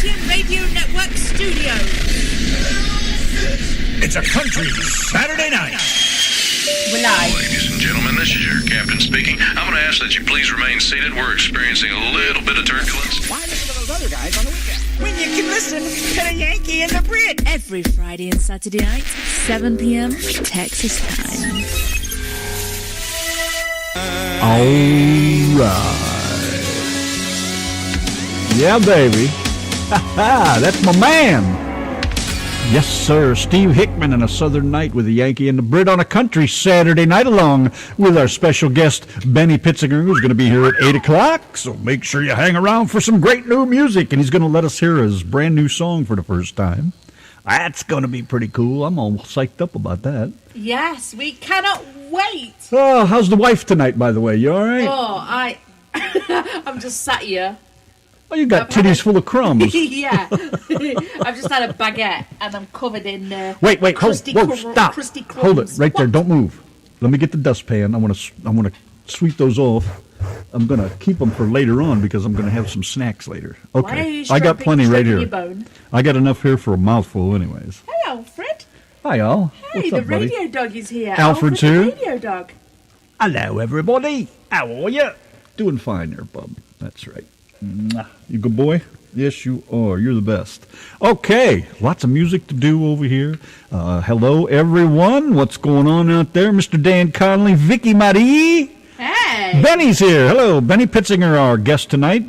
Radio Network studios. It's a country Saturday night. We're live. Ladies and gentlemen, this is your captain speaking. I'm going to ask that you please remain seated. We're experiencing a little bit of turbulence. Why listen to those other guys on the weekend when you can listen to the Yanki and the Brit every Friday and Saturday night, 7 p.m. Texas time. All right. Yeah, baby. That's my man. Yes, sir. Steve Hickman and a Southern Night with the Yankee and the Brit on a country Saturday night, along with our special guest, Benny Pitsinger, who's going to be here at 8 o'clock. So make sure you hang around for some great new music. And he's going to let us hear his brand new song for the first time. That's going to be pretty cool. I'm all psyched up about that. Yes, we cannot wait. Oh, how's the wife tonight, by the way? You all right? Oh, I'm just sat here. Oh, you got titties full of crumbs. Yeah. I've just had a baguette and I'm covered in Wait, crusty stop. Crusty crumbs. Hold it right there. Don't move. Let me get the dustpan. I want to sweep those off. I'm going to keep them for later on because I'm going to have some snacks later. Okay. I got plenty right here. I got enough here for a mouthful anyways. Hey, Alfred. Hi, Al. Hey, What's up, the radio dog is here. Alfred's here. The radio dog. Hello, everybody. How are you? Doing fine there, bub. That's right. You good boy? Yes, you are. You're the best. Okay, lots of music to do over here. Hello, everyone. What's going on out there? Mr. Dan Conley, Vicky Marie. Hey. Benny's here. Hello, Benny Pitsinger, our guest tonight.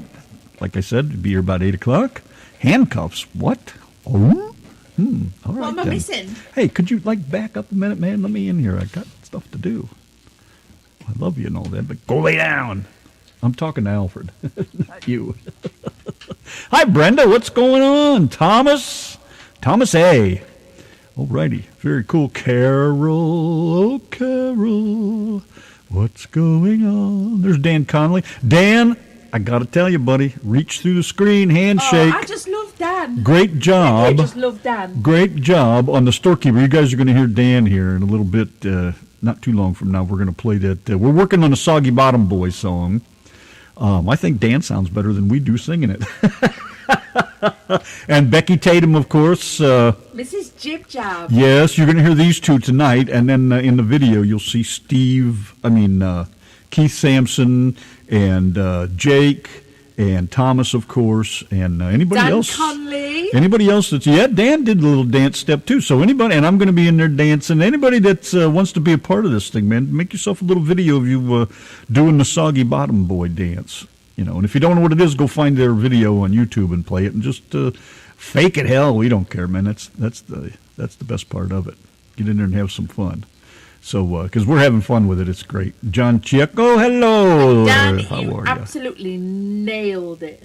Like I said, he'll be here about 8 o'clock. Handcuffs. What? Oh? All right, what am I missing? Hey, could you, back up a minute, man? Let me in here. I got stuff to do. I love you and all that, but go lay down. I'm talking to Alfred, not you. Hi, Brenda. What's going on? Thomas A. All righty. Very cool. Carol, what's going on? There's Dan Conley. Dan, I got to tell you, buddy, reach through the screen, handshake. Oh, I just love Dan. Great job. I just love Dan. Great job on the storekeeper. You guys are going to hear Dan here in a little bit, not too long from now. We're going to play that. We're working on a Soggy Bottom Boys song. I think Dan sounds better than we do singing it. And Becky Tatum, of course. Mrs. Jib Jab. Yes, you're going to hear these two tonight. And then in the video, you'll see Keith Sampson and Jake and Thomas, of course, and anybody Dan else. Conley. Anybody else Dan did a little dance step too. So anybody, and I'm going to be in there dancing. Anybody that wants to be a part of this thing, man, make yourself a little video of you doing the Soggy Bottom Boy dance. And if you don't know what it is, go find their video on YouTube and play it, and just fake it. Hell, we don't care, man. That's the best part of it. Get in there and have some fun. So, because we're having fun with it, it's great. John Chieko, hello. Dan, How are you? Absolutely nailed it.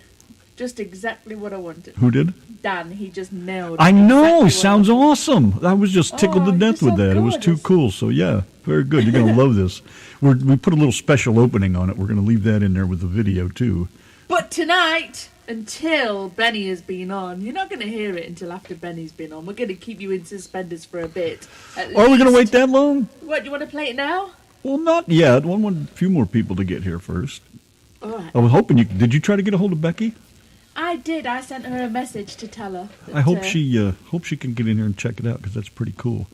Just exactly what I wanted. Who did? Dan, he just nailed it. I know, exactly he sounds awesome. I was just tickled to death with that. It was too cool. So, yeah, very good. You're going to love this. We put a little special opening on it. We're going to leave that in there with the video, too. But tonight, until Benny has been on, you're not going to hear it until after Benny's been on. We're going to keep you in suspenders for a bit. Are we going to wait that long? What, do you want to play it now? Well, not yet. I want a few more people to get here first. All right. I was hoping did you try to get a hold of Becky? I did. I sent her a message to tell her. I hope she can get in here and check it out, because that's pretty cool.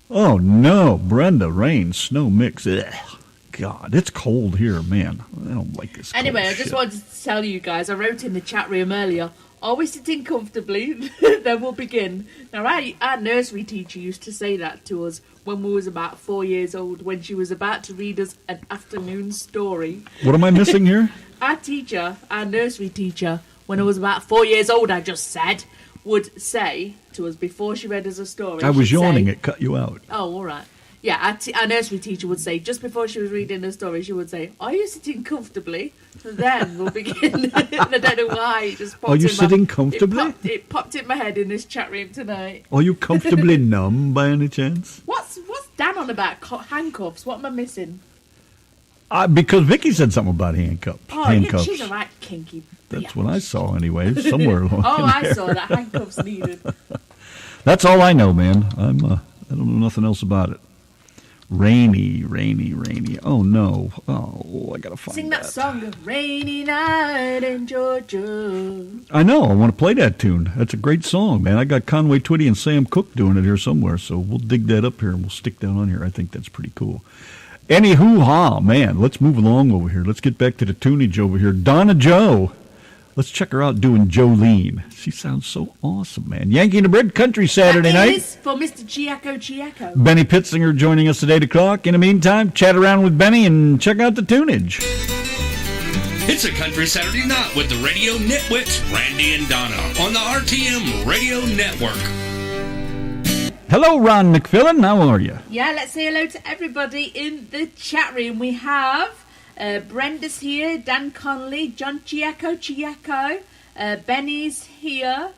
Oh, no. Brenda, rain, snow mix. Ugh. God, it's cold here, man. I don't like this. Anyway, I just wanted to tell you guys, I wrote in the chat room earlier, are we sitting comfortably? Then we'll begin. Now, our nursery teacher used to say that to us when we was about 4 years old, when she was about to read us an afternoon story. What am I missing here? Our nursery teacher, when I was about 4 years old, I just said, would say to us before she read us a story. I was yawning, it cut you out. Oh, all right. Yeah, our nursery teacher would say, just before she was reading the story, she would say, are you sitting comfortably? Then we'll begin. I don't know why. It just popped Are you sitting comfortably? It popped in my head in this chat room tonight. Are you comfortably numb by any chance? What's Dan on about? Handcuffs? What am I missing? Because Vicky said something about handcuffs. Oh, handcuffs. Yeah, she's a right kinky. That's what I saw anyway, somewhere along I saw that. Handcuffs needed. That's all I know, man. I don't know nothing else about it. Rainy, rainy, rainy. Oh, no. Oh, I got to find Sing that song, Rainy Night in Georgia. I know. I want to play that tune. That's a great song, man. I got Conway Twitty and Sam Cooke doing it here somewhere, so we'll dig that up here and we'll stick that on here. I think that's pretty cool. Anywho, man, let's move along over here. Let's get back to the tunage over here. Donna Joe. Let's check her out doing Jolene. She sounds so awesome, man. Yankee and the Brit Country Saturday That night. is for Mr. Chiacco. Benny Pitsinger joining us at 8 o'clock. In the meantime, chat around with Benny and check out the tunage. It's a Country Saturday night with the radio nitwits, Randy and Donna, on the RTM Radio Network. Hello, Ron McFillin. How are you? Yeah, let's say hello to everybody in the chat room. We have Brenda's here, Dan Connolly, John Chiacco, Benny's here,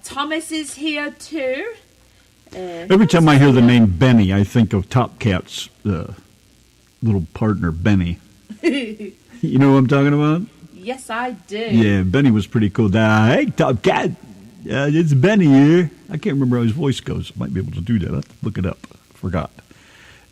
Thomas is here too. Every time I hear the name Benny, I think of Top Cat's little partner, Benny. You know what I'm talking about? Yes, I do. Yeah, Benny was pretty cool. Hey, Top Cat, it's Benny here. I can't remember how his voice goes. Might be able to do that. I'll have to look it up. Forgot.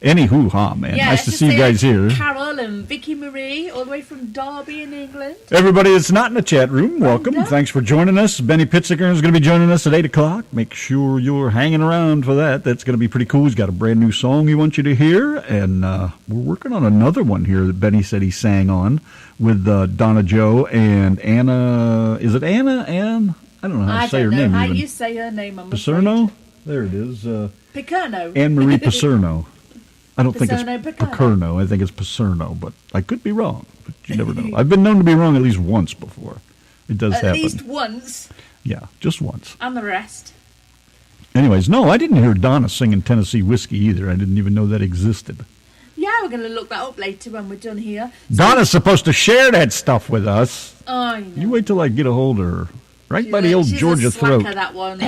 Anywho, man. Yeah, nice to see you guys here. Carol and Vicky Marie, all the way from Derby in England. Everybody that's not in the chat room, welcome. Brenda. Thanks for joining us. Benny Pitsinger is going to be joining us at 8 o'clock. Make sure you're hanging around for that. That's going to be pretty cool. He's got a brand new song he wants you to hear, and we're working on another one here that Benny said he sang on with Donna Joe and Anna. Is it Anna? Ann? I don't know how to say her name. How even. you say her name? I'm Pacerno? afraid. There it is. Picerno. Anne-Marie Pacerno. I don't think it's Picerno. Picerno. I think it's Pacerno, but I could be wrong. But you never know. I've been known to be wrong at least once before. It does happen. At least once. Yeah, just once. And the rest. Anyways, no, I didn't hear Donna singing Tennessee Whiskey either. I didn't even know that existed. Yeah, we're going to look that up later when we're done here. Donna's supposed to share that stuff with us. I know. You wait till I get a hold of her. Right She's by the old she's Georgia a slacker, throat. that one.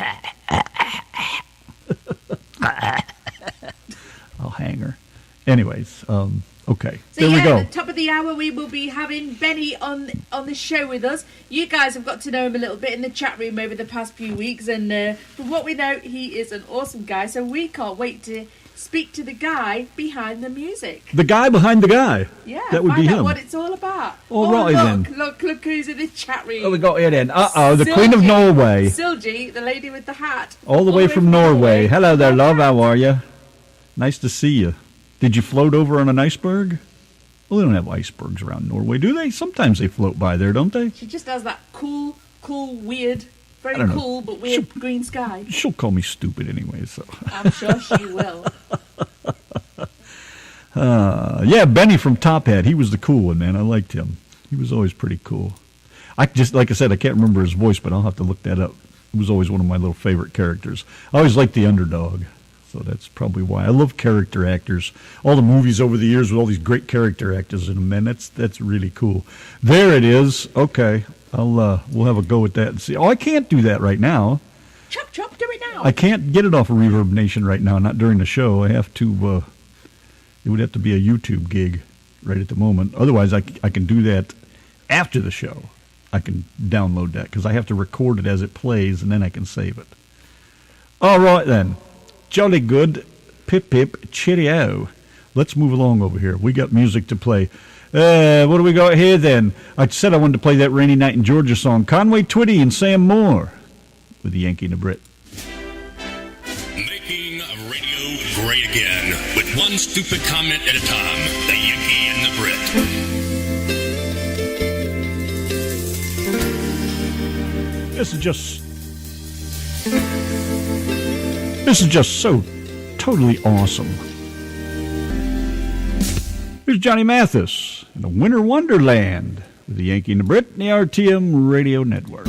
I'll hang her. Anyways, okay. So there we go. At the top of the hour, we will be having Benny on the show with us. You guys have got to know him a little bit in the chat room over the past few weeks, and from what we know, he is an awesome guy. So we can't wait to speak to the guy behind the music. The guy behind the guy. Yeah, that would find be out him. what it's all about. All right, then. Look who's in the chat room. Oh, we got here then. The Queen of Silji. Norway. Silji, the lady with the hat. All the way from Norway. Hello there, love. How are you? Nice to see you. Did you float over on an iceberg? Well, they don't have icebergs around Norway, do they? Sometimes they float by there, don't they? She just has that cool, weird, very I don't know. cool but weird green sky. She'll call me stupid anyway, so. I'm sure she will. Yeah, Benny from Top Hat. He was the cool one, man. I liked him. He was always pretty cool. Like I said, I can't remember his voice, but I'll have to look that up. He was always one of my little favorite characters. I always liked the underdog. So that's probably why. I love character actors. All the movies over the years with all these great character actors in them, man. That's really cool. There it is. Okay. We'll have a go at that and see. Oh, I can't do that right now. Chop, do it now. I can't get it off of Reverb Nation right now, not during the show. I have to, it would have to be a YouTube gig right at the moment. Otherwise, I can do that after the show. I can download that because I have to record it as it plays and then I can save it. All right, then. Jolly good. Pip, cheerio. Let's move along over here. We got music to play. What do we got here, then? I said I wanted to play that Rainy Night in Georgia song. Conway Twitty and Sam Moore with the Yankee and the Brit. Making radio great again with one stupid comment at a time. The Yankee and the Brit. This is just so totally awesome. Here's Johnny Mathis in the Winter Wonderland with the Yankee and the Brit and the RTM Radio Network.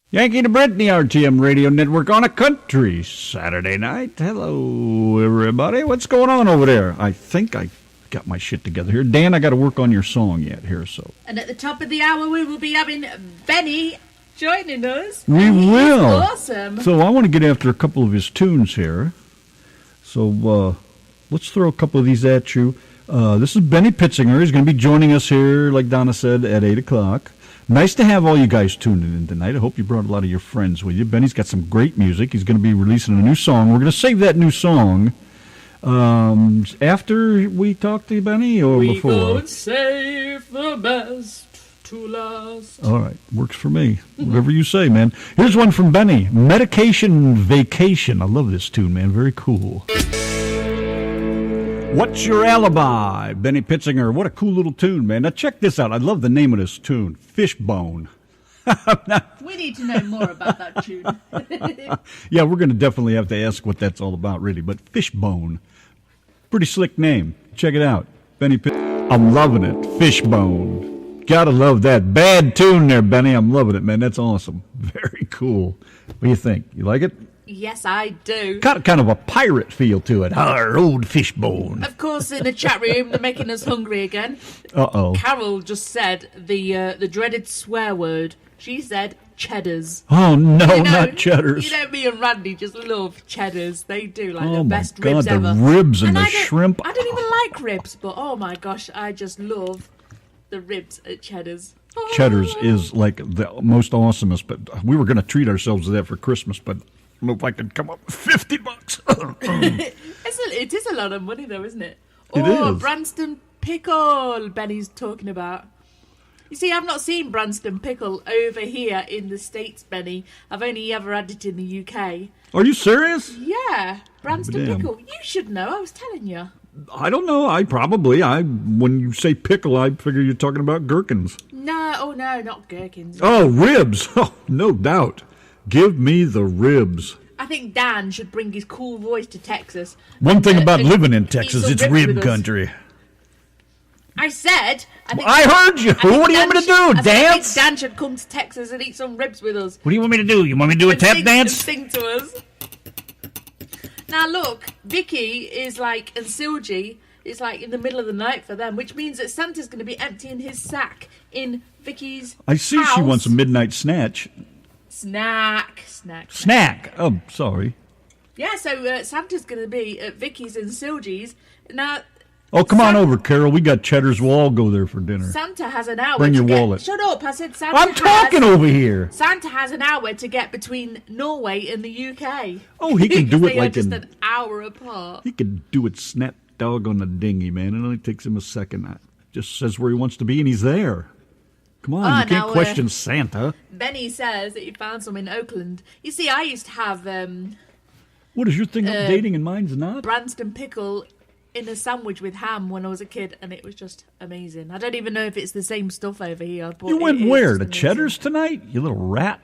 Yankee and the Brit and the RTM Radio Network on a country Saturday night. Hello, everybody. What's going on over there? I think I got my shit together here. Dan, I got to work on your song yet here, so. And at the top of the hour, we will be having Benny joining us. We will. Awesome. So I want to get after a couple of his tunes here. So let's throw a couple of these at you. This is Benny Pitsinger. He's going to be joining us here, like Donna said, at 8 o'clock. Nice to have all you guys tuning in tonight. I hope you brought a lot of your friends with you. Benny's got some great music. He's going to be releasing a new song. We're going to save that new song after we talk to Benny or before? We go save the best to last. All right, works for me. Whatever you say, man. Here's one from Benny. Medication Vacation. I love this tune, man. Very cool. What's Your Alibi? Benny Pitsinger. What a cool little tune, man. Now check this out. I love the name of this tune. Fishbone. We need to know more about that tune. Yeah, we're going to definitely have to ask what that's all about, really. But Fishbone. Pretty slick name. Check it out. Benny I'm loving it. Fishbone. Gotta love that. Bad tune there, Benny. I'm loving it, man. That's awesome. Very cool. What do you think? You like it? Yes, I do. Got kind of a pirate feel to it. Our old Fishbone. Of course, in the chat room, they're making us hungry again. Uh-oh. Carol just said the dreaded swear word. She said cheddars. Oh, no, not cheddars. You know, me and Randy just love cheddars. They do, like, oh the best my God, ribs ever. the ribs and the I shrimp. I don't even like ribs, but oh my gosh, I just love the ribs at Cheddar's. Cheddars is like the most awesomest, but we were going to treat ourselves to that for Christmas, but I don't know if I could come up with $50. It is a lot of money, though, isn't it? It Oh, is. Branston Pickle, Benny's talking about. You see, I've not seen Branston Pickle over here in the States, Benny. I've only ever had it in the UK. Are you serious? Yeah, Branston Damn. Pickle. You should know, I was telling you. I don't know. When you say pickle, I figure you're talking about gherkins. No, not gherkins. Oh, ribs. Oh, no doubt. Give me the ribs. I think Dan should bring his cool voice to Texas. One thing about and living in eat Texas, some it's ribs rib with us. country. I said... I heard you. What do you want me to do? I Dance? think Dan should come to Texas and eat some ribs with us. What do you want me to do? You want me to do a And tap sing- dance? and sing to us. Now look, Vicky is like, and Silji is like in the middle of the night for them, which means that Santa's going to be emptying his sack in Vicky's I see house. she wants a midnight snatch. Snack. Snack. Oh, sorry. Yeah, so Santa's going to be at Vicky's and Silji's. Now, Oh, come on over, Carol. We got Cheddar's. We'll all go there for dinner. Santa has an hour Bring to your get... wallet. Shut up, I said Santa I'm talking over here. Santa has an hour to get between Norway and the UK. Oh, he can do it They are like just in... an hour apart. He can do it snap dog on the dinghy, man. It only takes him a second. Just says where he wants to be, and he's there. Come on, you can't question Santa. Benny says that he found some in Oakland. You see, I used to have What is your thing of dating and mine's not? Branston Pickle in a sandwich with ham when I was a kid, and it was just amazing. I don't even know if it's the same stuff over here. But You went it is where? just To amazing. Cheddar's tonight? You little rat.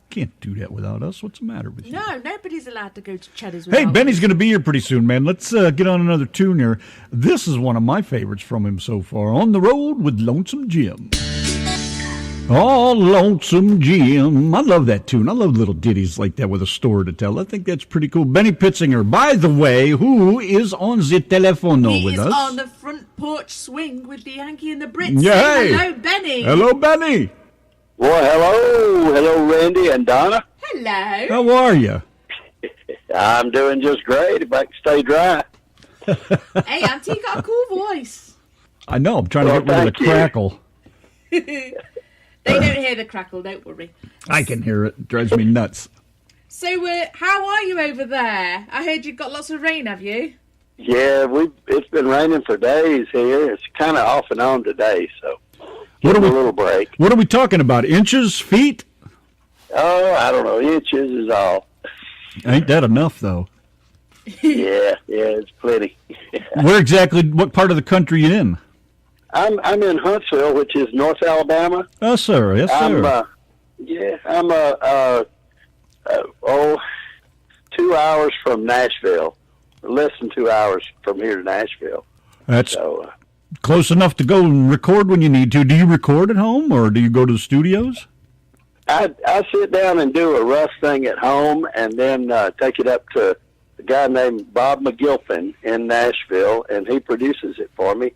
Can't do that without us. What's the matter with you? No, nobody's allowed to go to Cheddar's Hey, without Benny's us. going to be here pretty soon, man. Let's get on another tune here. This is one of my favorites from him so far. On the Road with Lonesome Jim. Oh, Lonesome Jim. I love that tune. I love little ditties like that with a story to tell. I think that's pretty cool. Benny Pitsinger, by the way, who is on the telefono He with is us? on the front porch swing with the Yankee and the Brits. Yeah, Say hey. hello, Benny. Hello, Benny. Well, hello, Randy and Donna. Hello. How are you? I'm doing just great if I can stay dry. Hey, Auntie, you got a cool voice. I know. I'm trying to Well, get rid of the thank you. crackle. They don't hear the crackle, don't worry. I can hear it. It drives me nuts. So, how are you over there? I heard you've got lots of rain, have you? Yeah, it's been raining for days here. It's kind of off and on today, so What are give we? a little break. What are we talking about? Inches, feet? Oh, I don't know, inches is all. Ain't that enough, though? Yeah, it's plenty. Where exactly? What part of the country you in? I'm in Huntsville, which is North Alabama. Oh, sir. Yes, sir. I'm 2 hours from Nashville. Less than 2 hours from here to Nashville. That's So close enough to go and record when you need to. Do you record at home, or do you go to the studios? I sit down and do a rough thing at home, and then take it up to a guy named Bob McGilpin in Nashville, and he produces it for me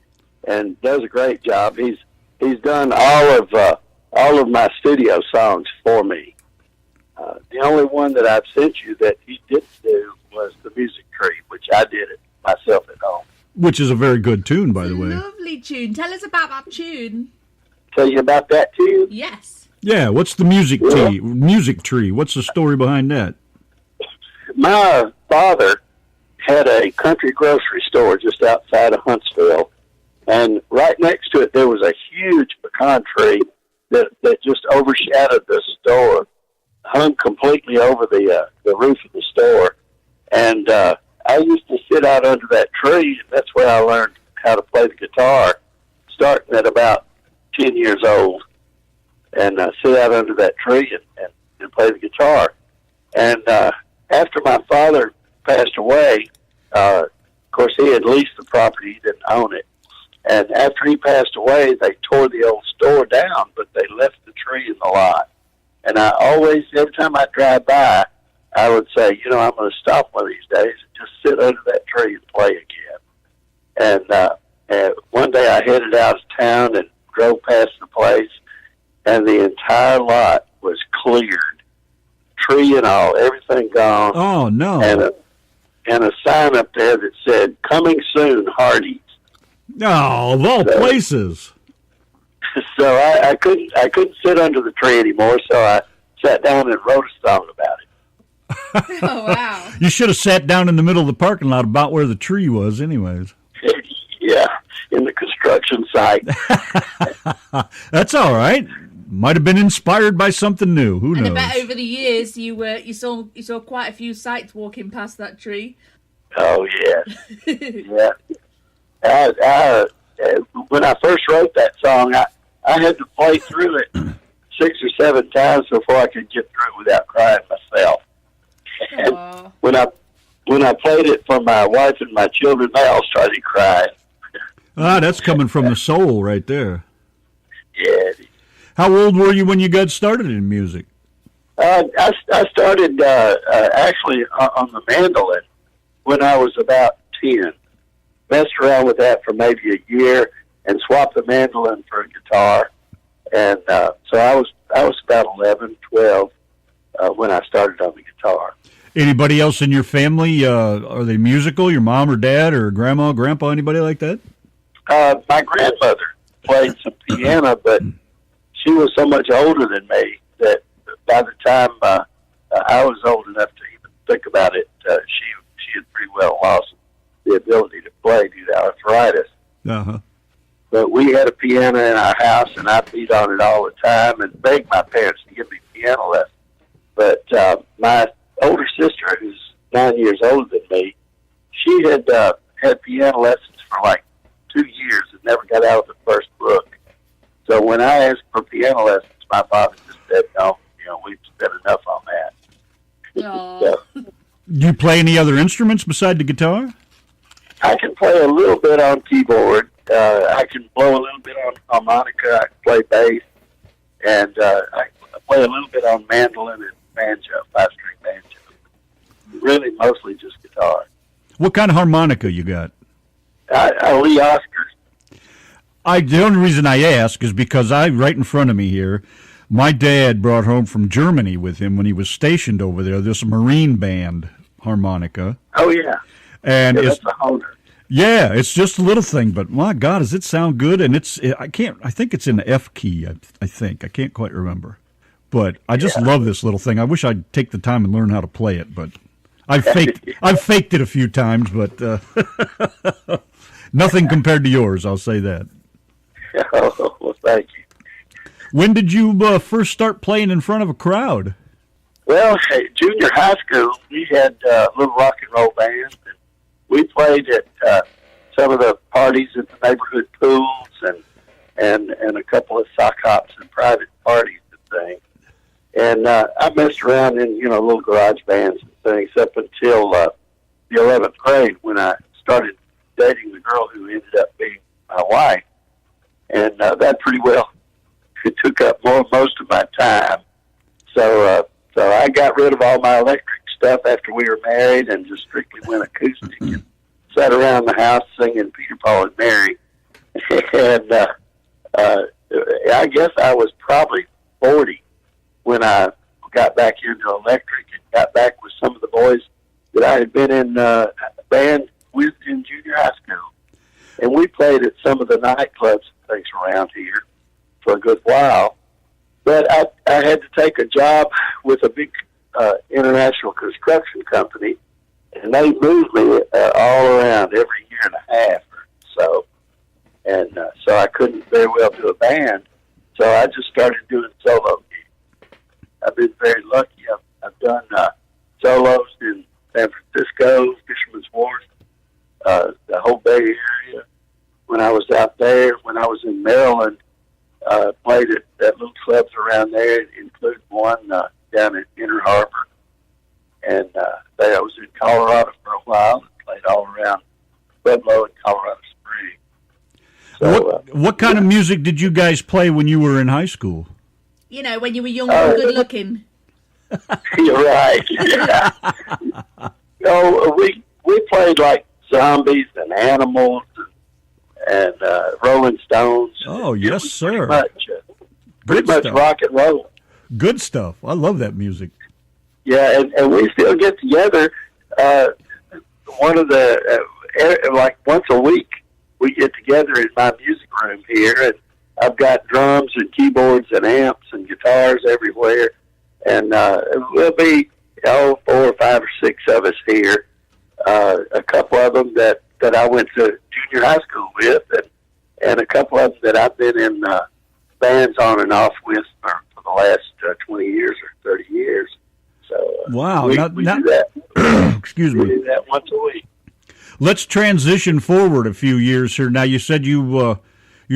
and does a great job. He's done all of my studio songs for me. The only one that I've sent you that he didn't do was the Music Tree, which I did it myself at home. Which is a very good tune, by the way. Lovely tune. Tell us about that tune. tell you about that too? Yes. Yeah, what's the music tree? What's the story behind that? My father had a country grocery store just outside of Huntsville, and right next to it there was a huge pecan tree that just overshadowed the store, hung completely over the roof of the store. And I used to sit out under that tree. That's where I learned how to play the guitar, starting at about 10 years old, and sit out under that tree and play the guitar. And after my father passed away, of course, he had leased the property. He didn't own it. And after he passed away, they tore the old store down, but they left the tree in the lot. And I always, every time I drive by, I would say, I'm going to stop one of these days and just sit under that tree and play again. And one day I headed out of town and drove past the place, and the entire lot was cleared, tree and all, everything gone. Oh, no. And a sign up there that said, "Coming soon, Hardee's." No, of all places. So I couldn't sit under the tree anymore, so I sat down and wrote a song about it. Oh, wow. You should have sat down in the middle of the parking lot about where the tree was anyways. Yeah, in the construction site. That's all right. Might have been inspired by something new. Who knows? And I bet over the years you saw quite a few sights walking past that tree. Oh, yeah. Yeah. When I first wrote that song, I had to play through it 6 or 7 times before I could get through it without crying myself. And when I played it for my wife and my children, they all started crying. That's coming from the soul right there. Yeah. How old were you when you got started in music? I started actually on the mandolin when I was about 10. Messed around with that for maybe a year and swapped the mandolin for a guitar. And so I was about 11, 12 when I started on the guitar. Anybody else in your family, are they musical? Your mom or dad or grandma, grandpa, anybody like that? My grandmother played some piano, but she was so much older than me that by the time I was old enough to even think about it, she had pretty well lost the ability to play due to arthritis. Uh-huh. But we had a piano in our house, and I beat on it all the time and begged my parents to give me piano lessons. But my older sister, who's 9 years older than me, she had had piano lessons for like 2 years and never got out of the first book. So when I asked for piano lessons, my father just said, "No, we've spent enough on that." So, do you play any other instruments beside the guitar? I can play a little bit on keyboard. I can blow a little bit on harmonica. I can play bass. And I play a little bit on mandolin and banjo, 5-string banjo. Really, mostly just guitar. What kind of harmonica you got? Lee Oscars. The only reason I ask is because right in front of me here, my dad brought home from Germany with him when he was stationed over there this Marine band harmonica. Oh, yeah. And that's a Honer. Yeah, it's just a little thing, but my God, does it sound good? And I think it's in the F key, I think. I can't quite remember. But I just love this little thing. I wish I'd take the time and learn how to play it, but I've faked it a few times, but nothing compared to yours, I'll say that. Oh, well, thank you. When did you first start playing in front of a crowd? Well, junior high school, we had a little rock and roll band. We played at some of the parties at the neighborhood pools and a couple of sock hops and private parties and things. And I messed around in, little garage bands and things up until the 11th grade when I started dating the girl who ended up being my wife. And that pretty well took up most of my time. So I got rid of all my electric stuff after we were married and just strictly went acoustic and sat around the house singing Peter, Paul, and Mary. And I guess I was probably 40 when I got back into electric and got back with some of the boys that I had been in a band with in junior high school. And we played at some of the nightclubs and things around here. for a good while. But I had to take a job with a big international construction company, and they moved me all around every year and a half or so. And so I couldn't very well do a band. So I just started doing solo gigs. I've been very lucky. I've done solos in San Francisco, Fisherman's Wharf, the whole Bay Area. When I was out there, when I was in Maryland, played at little clubs around there, including one down in Inner Harbor. And I was in Colorado for a while and played all around Pueblo and Colorado Springs. So, what kind of music did you guys play when you were in high school? You know, when you were young and good looking. You're right. Yeah. We played like Zombies and Animals and Rolling Stones. Oh, yes, sir. Pretty much rock and roll. Good stuff. I love that music. Yeah, and we still get together. One of the like once a week, we get together in my music room here, and I've got drums and keyboards and amps and guitars everywhere, and we'll be 4 or 5 or 6 of us here. A couple of them that I went to junior high school with, and a couple of them that I've been in bands on and off with for the last 20 years or 30 years. So wow, we do that. Excuse we me. do that once a week. Let's transition forward a few years here. Now, you said you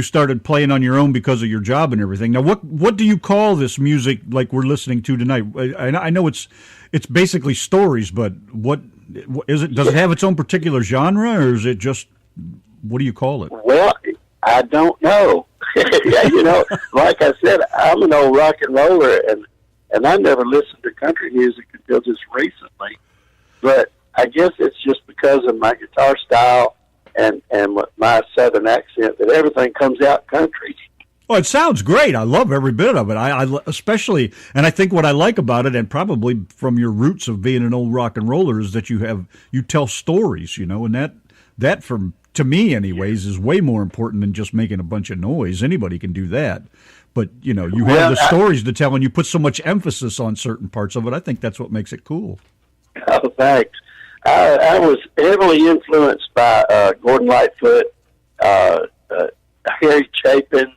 started playing on your own because of your job and everything. Now, what do you call this music like we're listening to tonight? I know it's basically stories, but what is it? Does it have its own particular genre, or is it just, what do you call it? Well, I don't know. Yeah, like I said, I'm an old rock and roller, and I never listened to country music until just recently. But I guess it's just because of my guitar style and my southern accent that everything comes out country. Oh, it sounds great. I love every bit of it. I especially, and I think what I like about it, and probably from your roots of being an old rock and roller, is that you tell stories, and that to me anyways is way more important than just making a bunch of noise. Anybody can do that. But, you have the stories to tell, and you put so much emphasis on certain parts of it. I think that's what makes it cool. Oh, thanks. I was heavily influenced by Gordon Lightfoot, Harry Chapin,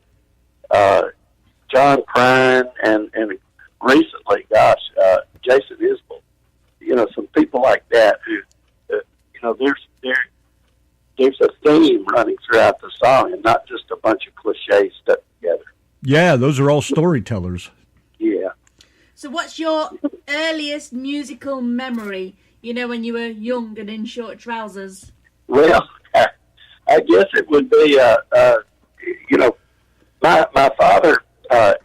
John Prine, and recently, Jason Isbell. Some people like that who, there's a theme running throughout the song and not just a bunch of cliches stuck together. Yeah, those are all storytellers. Yeah. So what's your earliest musical memory, when you were young and in short trousers? Well, I guess it would be, my father,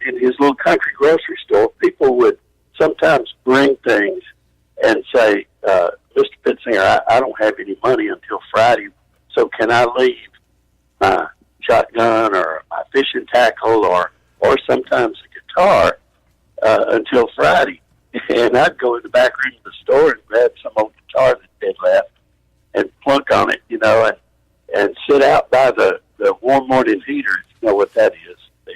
in his little country grocery store, people would sometimes bring things and say, Mr. Pitsinger, I don't have any money until Friday, so can I leave my shotgun or my fishing tackle or sometimes a guitar until Friday? And I'd go in the back room of the store and grab some old guitar that they'd left and plunk on it, and sit out by the warm morning heater, if you know what that is, the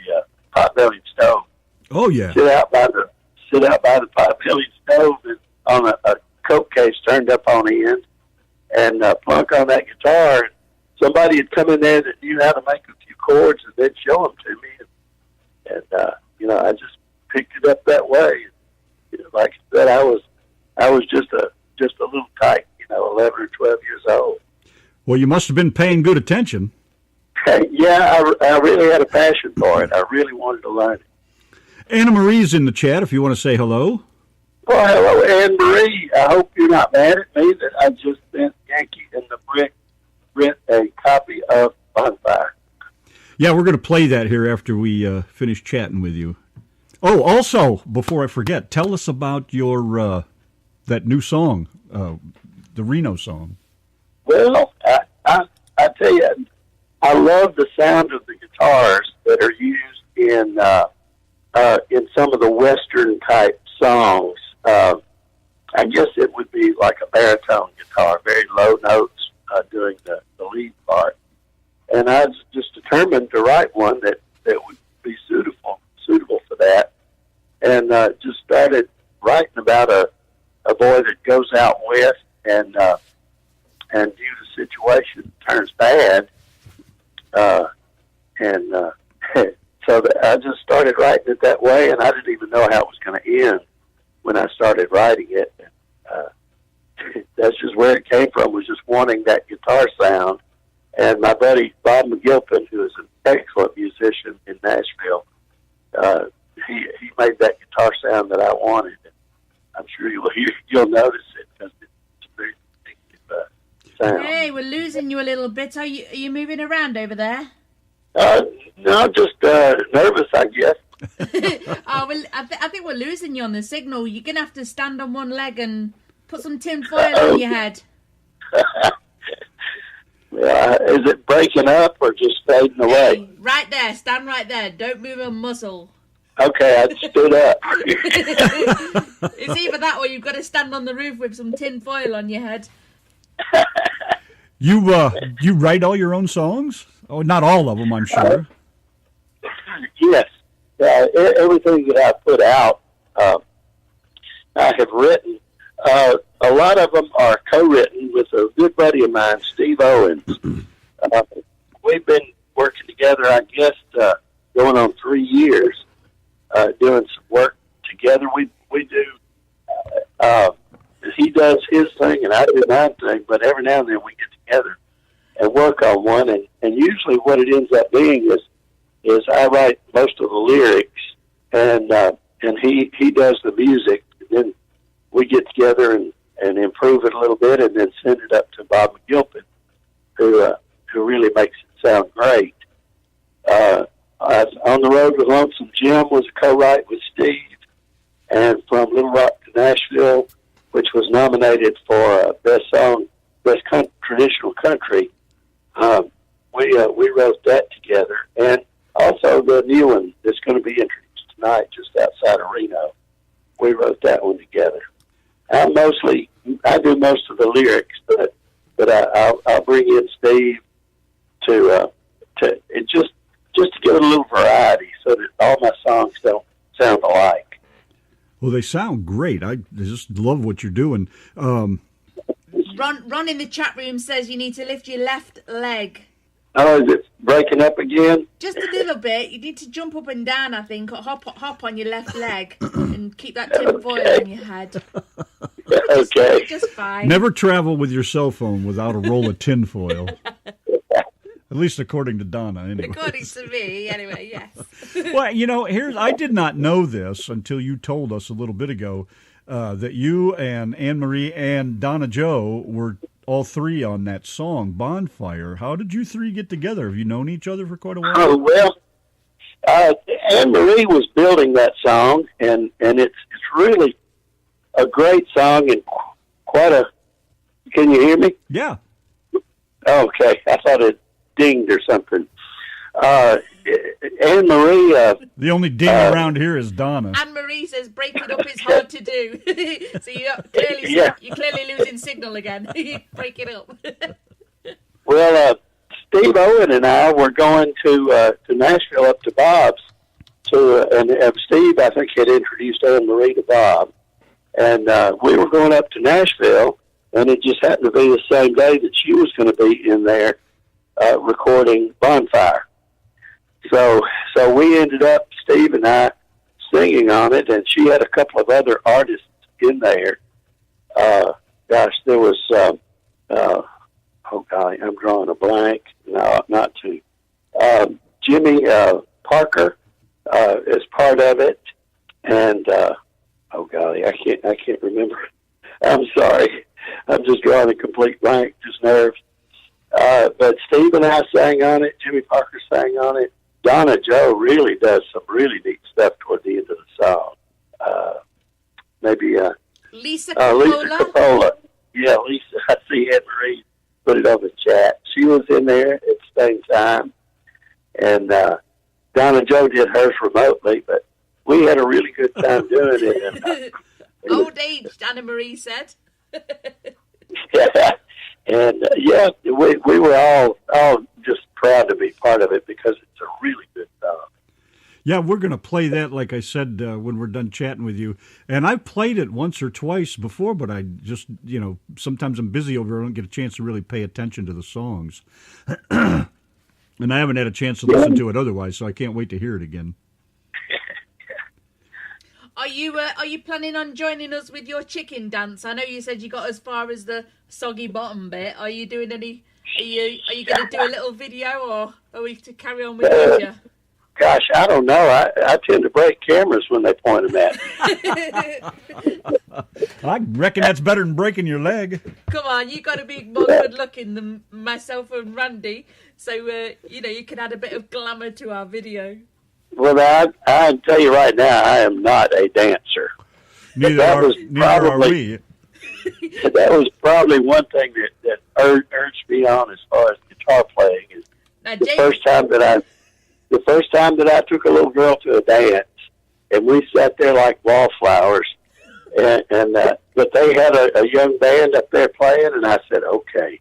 pot-bellied stove. Oh yeah. Sit out by the pot-bellied stove and on a coke case turned up on the end, and plunk on that guitar. And somebody had come in there that knew how to make a few chords, and they'd show them to me, and I just picked it up that way. Like I said, I was just a little tyke, 11 or 12 years old. Well, you must have been paying good attention. Yeah, I really had a passion for it. I really wanted to learn it. Anna Marie's in the chat if you want to say hello. Well, hello, Anne Marie. I hope you're not mad at me that I just sent Yanki and the Brit a copy of Bonfire. Yeah, we're going to play that here after we finish chatting with you. Oh, also, before I forget, tell us about your that new song, the Reno song. Well, I tell you, I love the sound of the guitars that are used in some of the Western type songs. I guess it would be like a baritone guitar, very low notes doing the lead part. And I was just determined to write one that would be suitable for that, and just started writing about a boy that goes out west and views the situation turns bad, so I just started writing it that way, and I didn't even know how it was going to end when I started writing it. That's just where it came from, was just wanting that guitar sound. And my buddy Bob McGilpin, who is an excellent musician in Nashville, he made that guitar sound that I wanted. And I'm sure you'll notice it because it's a very distinctive sound. Hey, we're losing you a little bit. Are you moving around over there? No, just nervous, I guess. Oh, well, I think we're losing you on the signal. You're going to have to stand on one leg and put some tin foil on your head. Is it breaking up or just fading away? Hey, right there. Stand right there. Don't move a muscle. Okay, I stood up. It's either that or you've got to stand on the roof with some tin foil on your head. You write all your own songs? Oh, not all of them, I'm sure. Yes. Everything that I put out, I have written. A lot of them are co-written with a good buddy of mine, Steve Owens. We've been working together, I guess, going on 3 years, doing some work together. We do. He does his thing and I do my thing, but every now and then we get together and work on one. And usually, what it ends up being is I write most of the lyrics, and he does the music. And then we get together and improve it a little bit, and then send it up to Bob McGilpin, who really makes it sound great. On the Road with Lonesome Jim was a co-write with Steve, and From Little Rock to Nashville, which was nominated for Best Song, Best Traditional Country. We wrote that together, and also the new one that's going to be introduced tonight, just outside of Reno. We wrote that one together. I do most of the lyrics, but I'll bring in Steve to give it a little variety, so that all my songs don't sound alike. Well, they sound great. I just love what you're doing. Ron in the chat room says you need to lift your left leg. Oh, is it breaking up again? Just a little bit. You need to jump up and down, I think, or hop on your left leg and keep that tin foil on your head. Okay. Just fine. Never travel with your cell phone without a roll of tin foil. At least according to Donna, anyway. According to me, anyway, yes. Well, I did not know this until you told us a little bit ago that you and Anne Marie and Donna Joe were all three on that song, Bonfire. How did you three get together? Have you known each other for quite a while? Oh, well, Anne Marie was building that song, and it's really a great song and quite a... Can you hear me? Yeah. Okay, I thought it dinged or something. Anne Marie... the only ding around here is Donna. Anne Marie says break it up is hard to do. So you're clearly losing signal again. Break it up. Well, Steve Owen and I were going to Nashville up to Bob's, and Steve, I think, had introduced Anne Marie to Bob. And we were going up to Nashville, and it just happened to be the same day that she was going to be in there recording Bonfire. So we ended up, Steve and I, singing on it, and she had a couple of other artists in there. There was, oh golly, I'm drawing a blank. No, not two. Jimmy Parker is part of it, and oh golly, I can't remember. I'm sorry, I'm just drawing a complete blank, just nerves. But Steve and I sang on it. Jimmy Parker sang on it. Donna Joe really does some really neat stuff toward the end of the song. Maybe Lisa Coppola. Lisa Coppola. Yeah, Lisa. I see Anne Marie put it on the chat. She was in there at the same time, and Donna Joe did hers remotely, but we had a really good time doing it. And, Old age, Anna Marie said. yeah, and we were all just proud to be part of it because it's a really good song. Yeah, we're going to play that, like I said, when we're done chatting with you. And I've played it once or twice before, but I just, sometimes I'm busy over here. I don't get a chance to really pay attention to the songs. And I haven't had a chance to listen to it otherwise, so I can't wait to hear it again. Are you planning on joining us with your chicken dance? I know you said you got as far as the soggy bottom bit. Are you doing any? Are you going to do a little video, or are we to carry on with you? Gosh, I don't know. I tend to break cameras when they point them at me. I reckon that's better than breaking your leg. Come on, you got to be more good looking than myself and Randy, so you can add a bit of glamour to our video. Well, I tell you right now, I am not a dancer. Neither are we. That was probably one thing that urged me on as far as guitar playing. Is now, the first time that I took a little girl to a dance, and we sat there like wallflowers, but they had a young band up there playing, and I said, okay,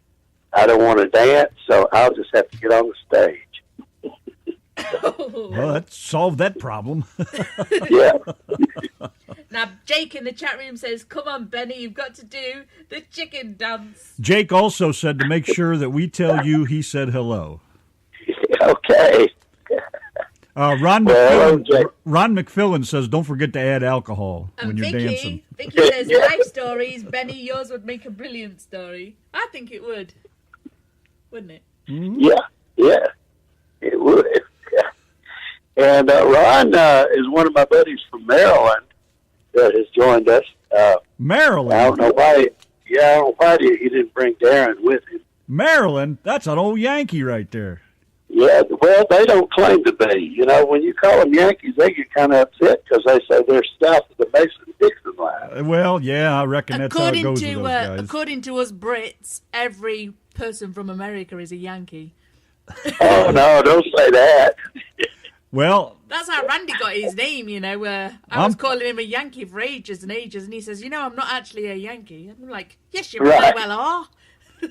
I don't want to dance, so I'll just have to get on the stage. Well, that solved that problem. Yeah. Now, Jake in the chat room says, come on, Benny, you've got to do the chicken dance. Jake also said to make sure that we tell you he said hello. Okay. Ron McFillin says, don't forget to add alcohol when you're dancing. Vicky says, life stories. Benny, yours would make a brilliant story. I think it would. Wouldn't it? Mm-hmm. Yeah, it would. And Ron is one of my buddies from Maryland that has joined us. Maryland? I don't know why. Yeah, I don't know why he didn't bring Darren with him. Maryland? That's an old Yankee right there. Yeah, well, they don't claim to be. When you call them Yankees, they get kind of upset because they say they're south of the Mason-Dixon line. Well, yeah, I reckon that's how it goes with those guys. According to us Brits, every person from America is a Yankee. Oh, no, don't say that. Well, that's how Randy got his name, where I was calling him a Yankee for ages and ages, and he says, I'm not actually a Yankee. And I'm like, yes, you really well are.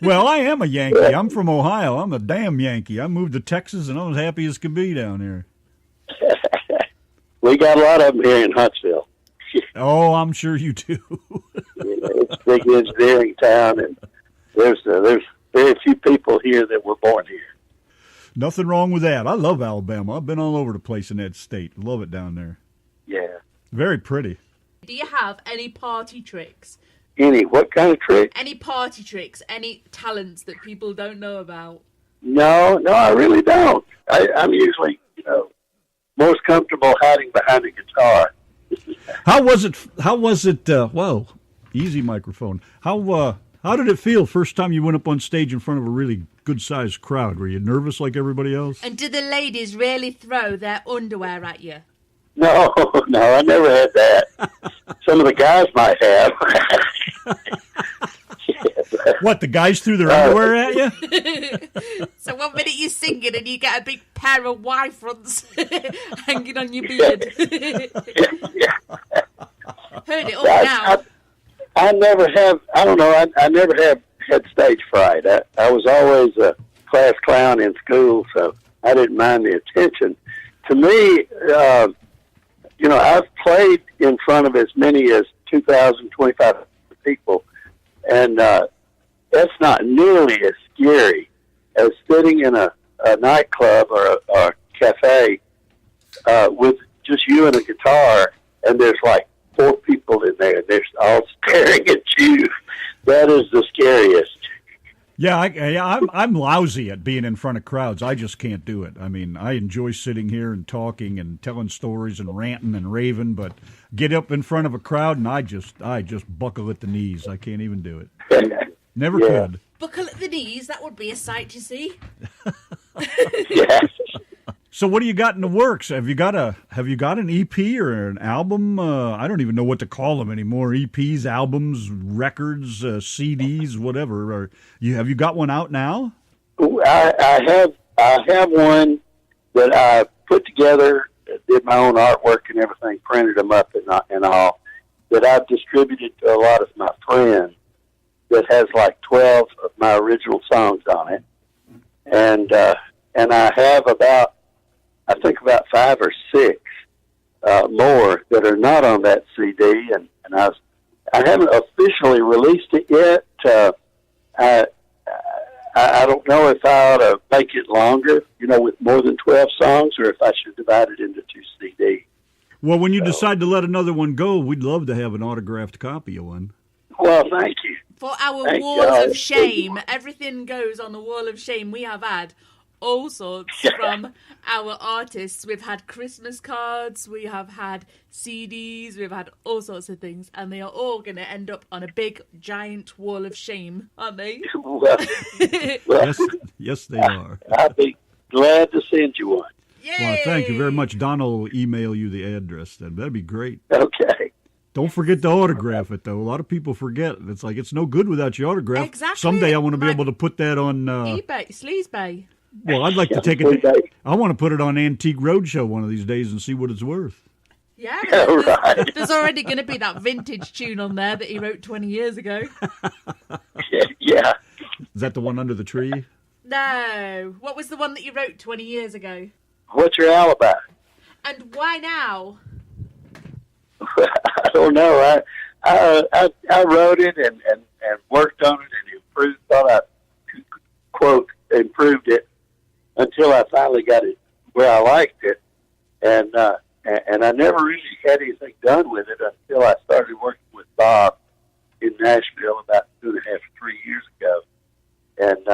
Well, I am a Yankee. I'm from Ohio. I'm a damn Yankee. I moved to Texas, and I'm as happy as can be down here. We got a lot of them here in Huntsville. Oh, I'm sure you do. It's a big engineering town, and there's very few people here that were born here. Nothing wrong with that. I love Alabama. I've been all over the place in that state. Love it down there. Yeah. Very pretty. Do you have any party tricks? What kind of trick? Any party tricks, any talents that people don't know about? No, I really don't. I'm usually, most comfortable hiding behind a guitar. How was it? Whoa, easy microphone. How did it feel first time you went up on stage in front of a really good-sized crowd? Were you nervous like everybody else? And did the ladies really throw their underwear at you? No, I never had that. Some of the guys might have. What, the guys threw their underwear at you? So one minute you're singing and you get a big pair of Y-fronts hanging on your beard. Heard it all now. I never have, I don't know, I never have had stage fright. I was always a class clown in school, so I didn't mind the attention. To me, I've played in front of as many as 2,000, 2,500 people, and that's not nearly as scary as sitting in a nightclub or a cafe with just you and a guitar, and there's like 4 people in there, and they're all staring at you. That is the scariest. Yeah, I'm lousy at being in front of crowds. I just can't do it. I mean, I enjoy sitting here and talking and telling stories and ranting and raving, but get up in front of a crowd and I just buckle at the knees. I can't even do it. Never could. Buckle at the knees, that would be a sight to see. Yes. So what do you got in the works? Have you got an EP or an album? I don't even know what to call them anymore. EPs, albums, records, CDs, whatever. Have you got one out now? I have one that I put together, did my own artwork and everything, printed them up and all, that I've distributed to a lot of my friends, that has like 12 of my original songs on it. And I have about I think about 5 or 6 more that are not on that CD, and I haven't officially released it yet. I don't know if I ought to make it longer, with more than 12 songs, or if I should divide it into 2 CDs. Well, when you decide to let another one go, we'd love to have an autographed copy of one. Well, thank you. For our Thank Wall God. of Shame, everything goes on the Wall of Shame. We have had all sorts from our artists. We've had Christmas cards, we have had CDs, we've had all sorts of things, and they are all going to end up on a big, giant Wall of Shame, aren't they? Well, Yes, they are. I'd be glad to send you one. Yay! Well, thank you very much. Donna will email you the address then. That'd be great. Okay. Don't forget to autograph it, though. A lot of people forget. It's like, it's no good without your autograph. Exactly. Someday I want to be able to put that on... eBay, Sleazebay. well, I'd like to take it... I want to put it on Antique Roadshow one of these days and see what it's worth. Yeah, Right. there's already going to be that vintage tune on there that he wrote 20 years ago. Yeah. Is that the one under the tree? No. What was the one that you wrote 20 years ago? What's your alibi? And why now? I don't know. I wrote it and worked on it and thought I, quote, improved it until I finally got it where I liked it. And I never really had anything done with it until I started working with Bob in Nashville about 2.5 or 3 years ago. And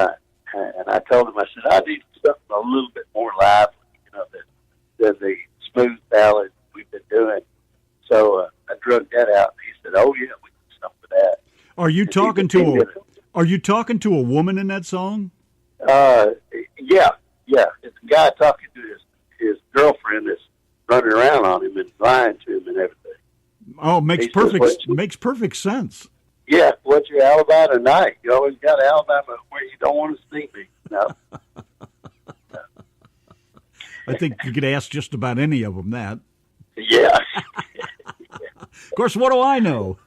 I told him, I said, I need something a little bit more lively, than the smooth ballad we've been doing. So I drug that out, and he said, "Oh yeah, we can do something with that." Are you talking to a woman in that song? Yeah. It's a guy talking to his girlfriend that's running around on him and lying to him and everything. Oh, makes He says, perfect sense. Yeah, what's your alibi tonight? You always got an alibi where you don't want to see me. No. I think you could ask just about any of them that. Yeah. Of course, what do I know?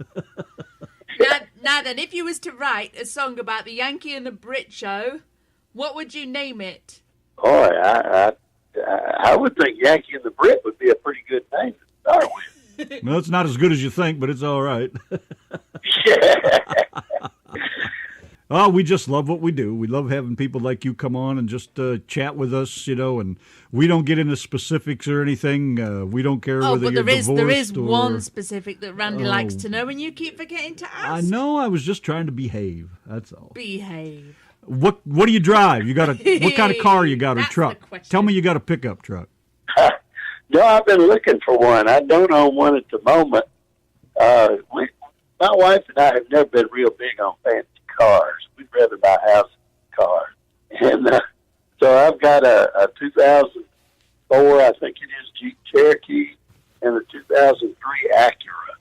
Now then, if you was to write a song about the Yankee and the Brit show, what would you name it? Boy, I would think Yankee and the Brit would be a pretty good name to start with. Well, it's not as good as you think, but it's all right. Oh, we just love what we do. We love having people like you come on and just chat with us, and we don't get into specifics or anything. We don't care whether you're divorced there is or... one specific that Randy likes to know, and you keep forgetting to ask. I know. I was just trying to behave. That's all. Behave. What do you drive? You got what kind of car you got or That's truck? the question. Tell me you got a pickup truck. No, I've been looking for one. I don't own one at the moment. My wife and I have never been real big on fancy cars. We'd rather buy a house than a car. And so I've got a 2004, I think it is, Jeep Cherokee, and a 2003 Acura.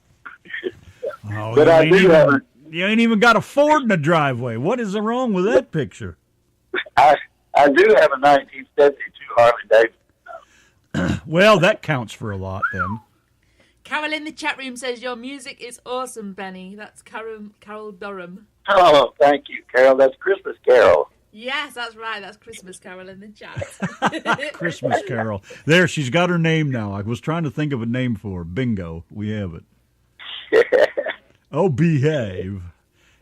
Oh, But I do have a... You ain't even got a Ford in the driveway. What is wrong with that picture? I do have a 1972 Harley Davidson. Well, that counts for a lot then. Carol in the chat room says your music is awesome, Benny. That's Carol Durham. Oh, thank you, Carol. That's Christmas Carol. Yes, that's right. That's Christmas Carol in the chat. Christmas Carol. There, she's got her name now. I was trying to think of a name for her. Bingo. We have it. Oh, behave.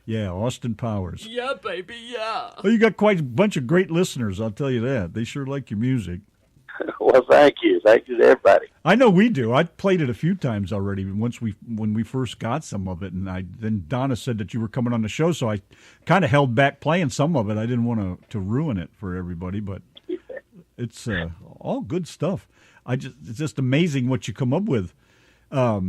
Yeah, Austin Powers. Yeah, baby, yeah. Oh, you got quite a bunch of great listeners, I'll tell you that. They sure like your music. Well, thank you. Thank you to everybody. I know we do. I played it a few times already when we first got some of it, and then Donna said that you were coming on the show, so I kind of held back playing some of it. I didn't want to ruin it for everybody, but it's all good stuff. It's just amazing what you come up with. Are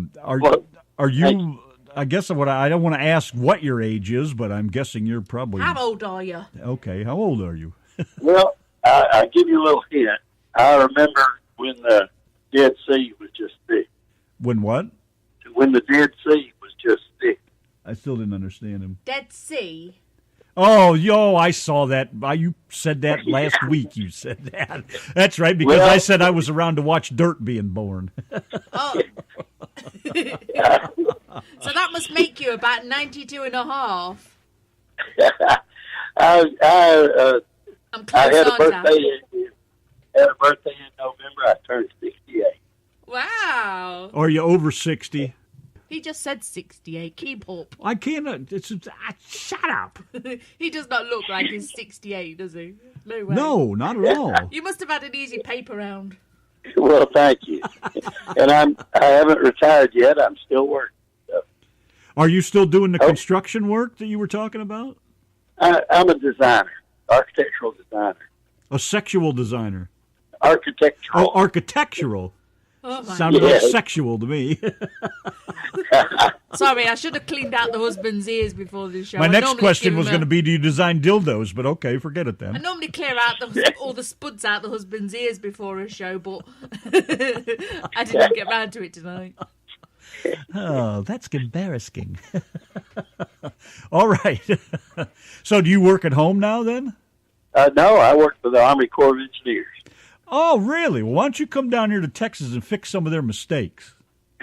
you? I guess I don't want to ask what your age is, but I'm guessing you're probably... How old are you? Okay, how old are you? Well, I'll give you a little hint. I remember when the Dead Sea was just thick. When what? When the Dead Sea was just thick. I still didn't understand him. Dead Sea? Oh, I saw that. You said that last week. You said that. That's right, because I said I was around to watch Dirt being born. Oh. So that must make you about 92 and a half. I'm close, I had a birthday had a birthday in November. I turned 68. Wow. Are you over 60? He just said 68. Keep up. I can't. Shut up. He does not look like he's 68, does he? No way. No, not at all. You must have had an easy paper round. Well, thank you. And I haven't retired yet. I'm still working. So. Are you still doing the construction work that you were talking about? I'm a designer, architectural designer. A sexual designer. Architectural. Oh, architectural. Oh, my Sounded like sexual to me. Sorry, I should have cleaned out the husband's ears before the show. My next question was going to be, do you design dildos? But okay, forget it I then. normally clear out all the spuds out the husband's ears before a show, but I didn't get round to it tonight. Oh, that's embarrassing. All right. So do you work at home now then? No, I work for the Army Corps of Engineers. Oh, really? Well, why don't you come down here to Texas and fix some of their mistakes?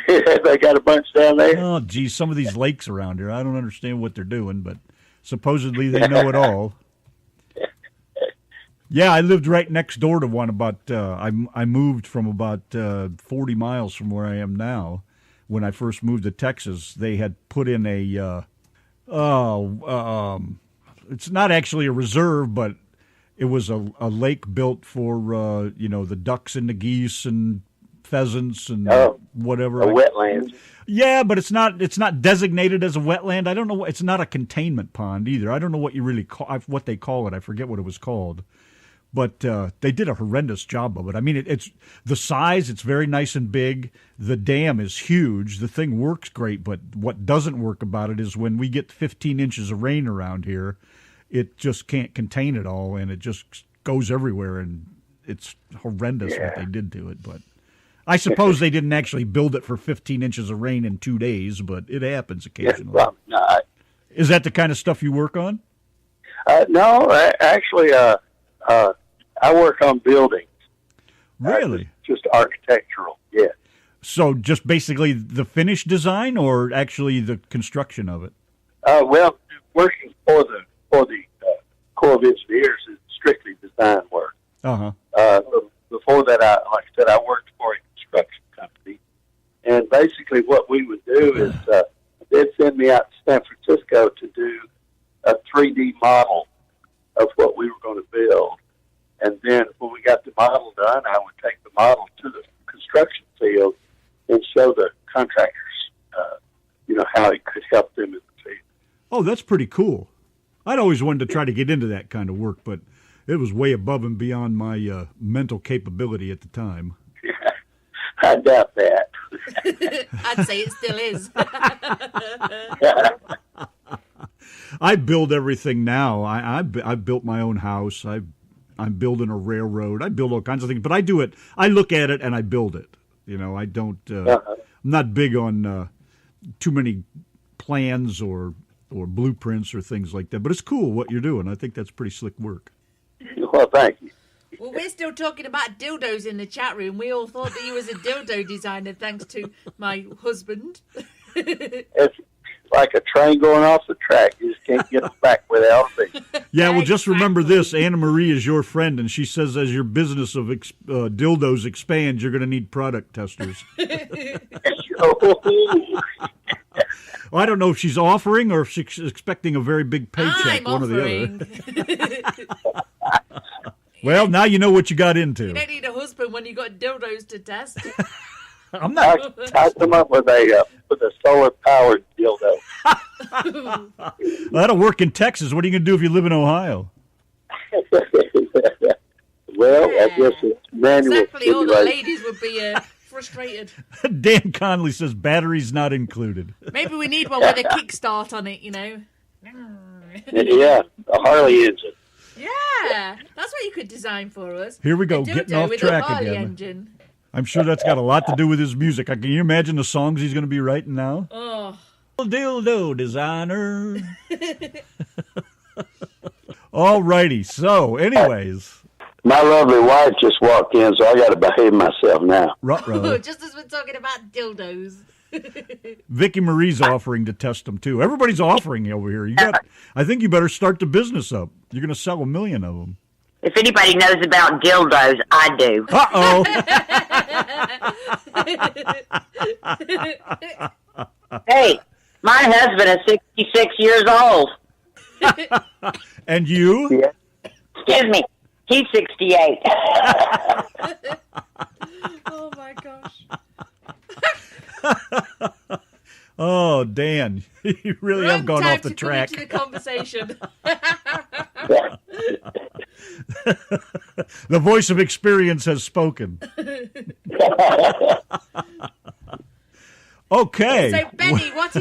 They got a bunch down there. Oh, geez, some of these lakes around here, I don't understand what they're doing, but supposedly they know it all. Yeah, I lived right next door to one about, I moved from about 40 miles from where I am now. When I first moved to Texas, they had put in it's not actually a reserve, but it was a lake built for, the ducks and the geese and pheasants and whatever. A wetland. Yeah, but it's not designated as a wetland. I don't know. It's not a containment pond either. I don't know what you really what they call it. I forget what it was called. But they did a horrendous job of it. I mean, it's the size. It's very nice and big. The dam is huge. The thing works great. But what doesn't work about it is when we get 15 inches of rain around here, it just can't contain it all, and it just goes everywhere. And it's horrendous what they did to it. But I suppose they didn't actually build it for 15 inches of rain in 2 days, but it happens occasionally. Well, not. Is that the kind of stuff you work on? No, actually, I work on buildings. Really? Just architectural, yeah. So just basically the finished design or actually the construction of it? Well, working for the Corps of Engineers is strictly design work. Uh-huh. Before that, like I said, I worked for a construction company. And basically what we would do is they'd send me out to San Francisco to do a 3D model of what we were going to build. And then when we got the model done, I would take the model to the construction field and show the contractors, how it could help them in the field. Oh, that's pretty cool. I'd always wanted to try to get into that kind of work, but it was way above and beyond my mental capability at the time. I doubt that. I'd say it still is. I build everything now. I built my own house. I'm building a railroad. I build all kinds of things, but I do it. I look at it and I build it. I don't. I'm not big on too many plans or blueprints or things like that. But it's cool what you're doing. I think that's pretty slick work. Well, thank you. Well, we're still talking about dildos in the chat room. We all thought that he was a dildo designer, thanks to my husband. It's like a train going off the track. You just can't get us back without it. Yeah, well, just remember this. Anna Marie is your friend, and she says as your business of dildos expands, you're going to need product testers. Well, I don't know if she's offering or if she's expecting a very big paycheck, I'm one offering. or the other. Well, now you know what you got into. You don't need a husband when you got dildos to test. I'm not. I come up with a solar powered dildo. That'll work in Texas. What are you going to do if you live in Ohio? Well, I guess it's manual. Exactly, all the ladies would be frustrated. Dan Conley says batteries not included. Maybe we need one with a kickstart on it, Yeah, a Harley engine. Yeah, that's what you could design for us. Here we go, A getting dildo off with track a Harley again. Engine. I'm sure that's got a lot to do with his music. Can you imagine the songs he's going to be writing now? Oh. Dildo designer. All righty. So, anyways. My lovely wife just walked in, so I got to behave myself now. Ruh-roh. Just as we're talking about dildos. Vicky Marie's offering to test them, too. Everybody's offering over here. I think you better start the business up. You're going to sell 1 million of them. If anybody knows about dildos, I do. Uh-oh. Hey, my husband is 66 years old. And you? Yeah. Excuse me. He's 68. Oh my gosh. Oh, Dan, you really have gone off the track. Into the conversation. The voice of experience has spoken. Okay. So Benny, what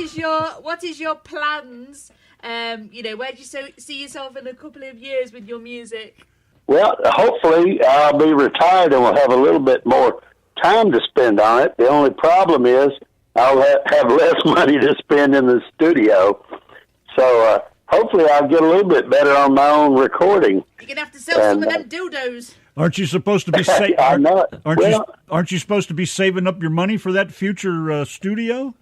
is your plans? Where do you see yourself in a couple of years with your music? Well, hopefully I'll be retired and we'll have a little bit more time to spend on it. The only problem is I'll have less money to spend in the studio. So hopefully I'll get a little bit better on my own recording. You're going to have to sell some of them dildos. Aren't you supposed to be Aren't you supposed to be saving up your money for that future studio?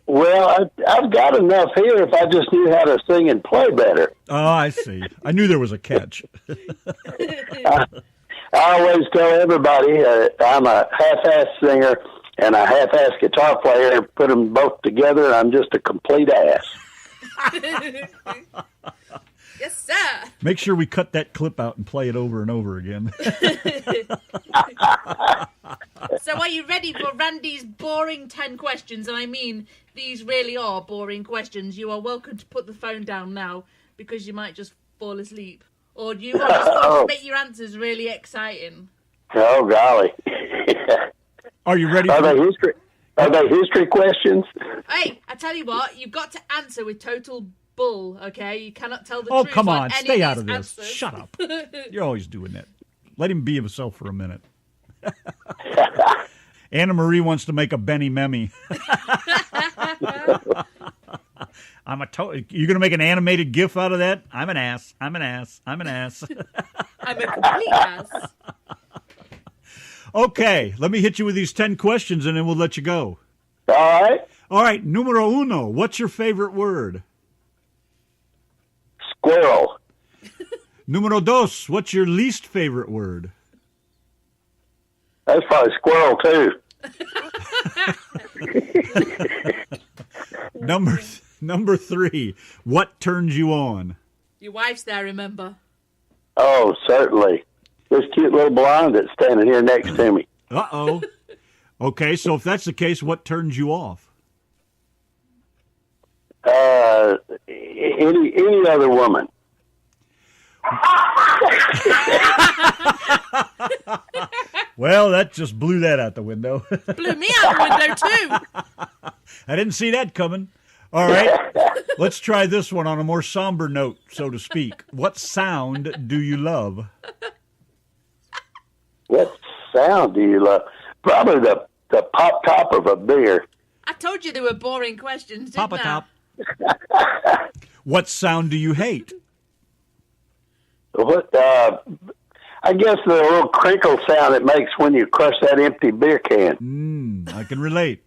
Well, I've got enough here if I just knew how to sing and play better. Oh, I see. I knew there was a catch. I always tell everybody I'm a half-ass singer and a half-ass guitar player. Put them both together, and I'm just a complete ass. Yes, sir. Make sure we cut that clip out and play it over and over again. So are you ready for Randy's boring 10 questions? And I mean, these really are boring questions. You are welcome to put the phone down now because you might just fall asleep. Or do you just want to make your answers really exciting? Oh, golly. Are you ready? Are they history questions? Hey, I tell you what, you've got to answer with total bull, okay? You cannot tell the Oh, truth. come on on. any Stay of out of these this. answers. Shut up. You're always doing that. Let him be himself for a minute. Anna Marie wants to make a Benny Memmy. You're going to make an animated GIF out of that? I'm an ass. I'm an ass. I'm an ass. I'm a complete ass. Okay, let me hit you with these 10 questions and then we'll let you go. All right. All right, numero uno. What's your favorite word? Squirrel. Numero dos. What's your least favorite word? That's probably squirrel, too. Number three. What turns you on? Your wife's there, remember? Oh, certainly. This cute little blonde that's standing here next to me. Uh-oh. Okay, so if that's the case, what turns you off? Any other woman. Well, that just blew that out the window. Blew me out the window, too. I didn't see that coming. All right, let's try this one on a more somber note, so to speak. What sound do you love? What sound do you love? Probably the pop top of a beer. I told you they were boring questions, didn't Papa I? top. What sound do you hate? What? I guess the little crinkle sound it makes when you crush that empty beer can. I can relate.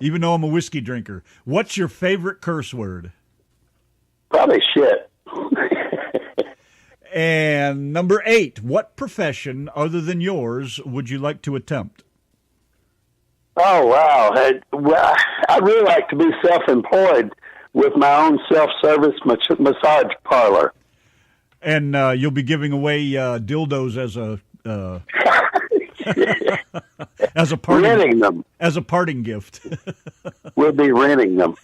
Even though I'm a whiskey drinker. What's your favorite curse word? Probably shit. And number 8, what profession other than yours would you like to attempt? Oh, wow. Well, I'd really like to be self-employed with my own self-service massage parlor. And you'll be giving away dildos as a parting, renting them. As a parting gift. We'll be renting them.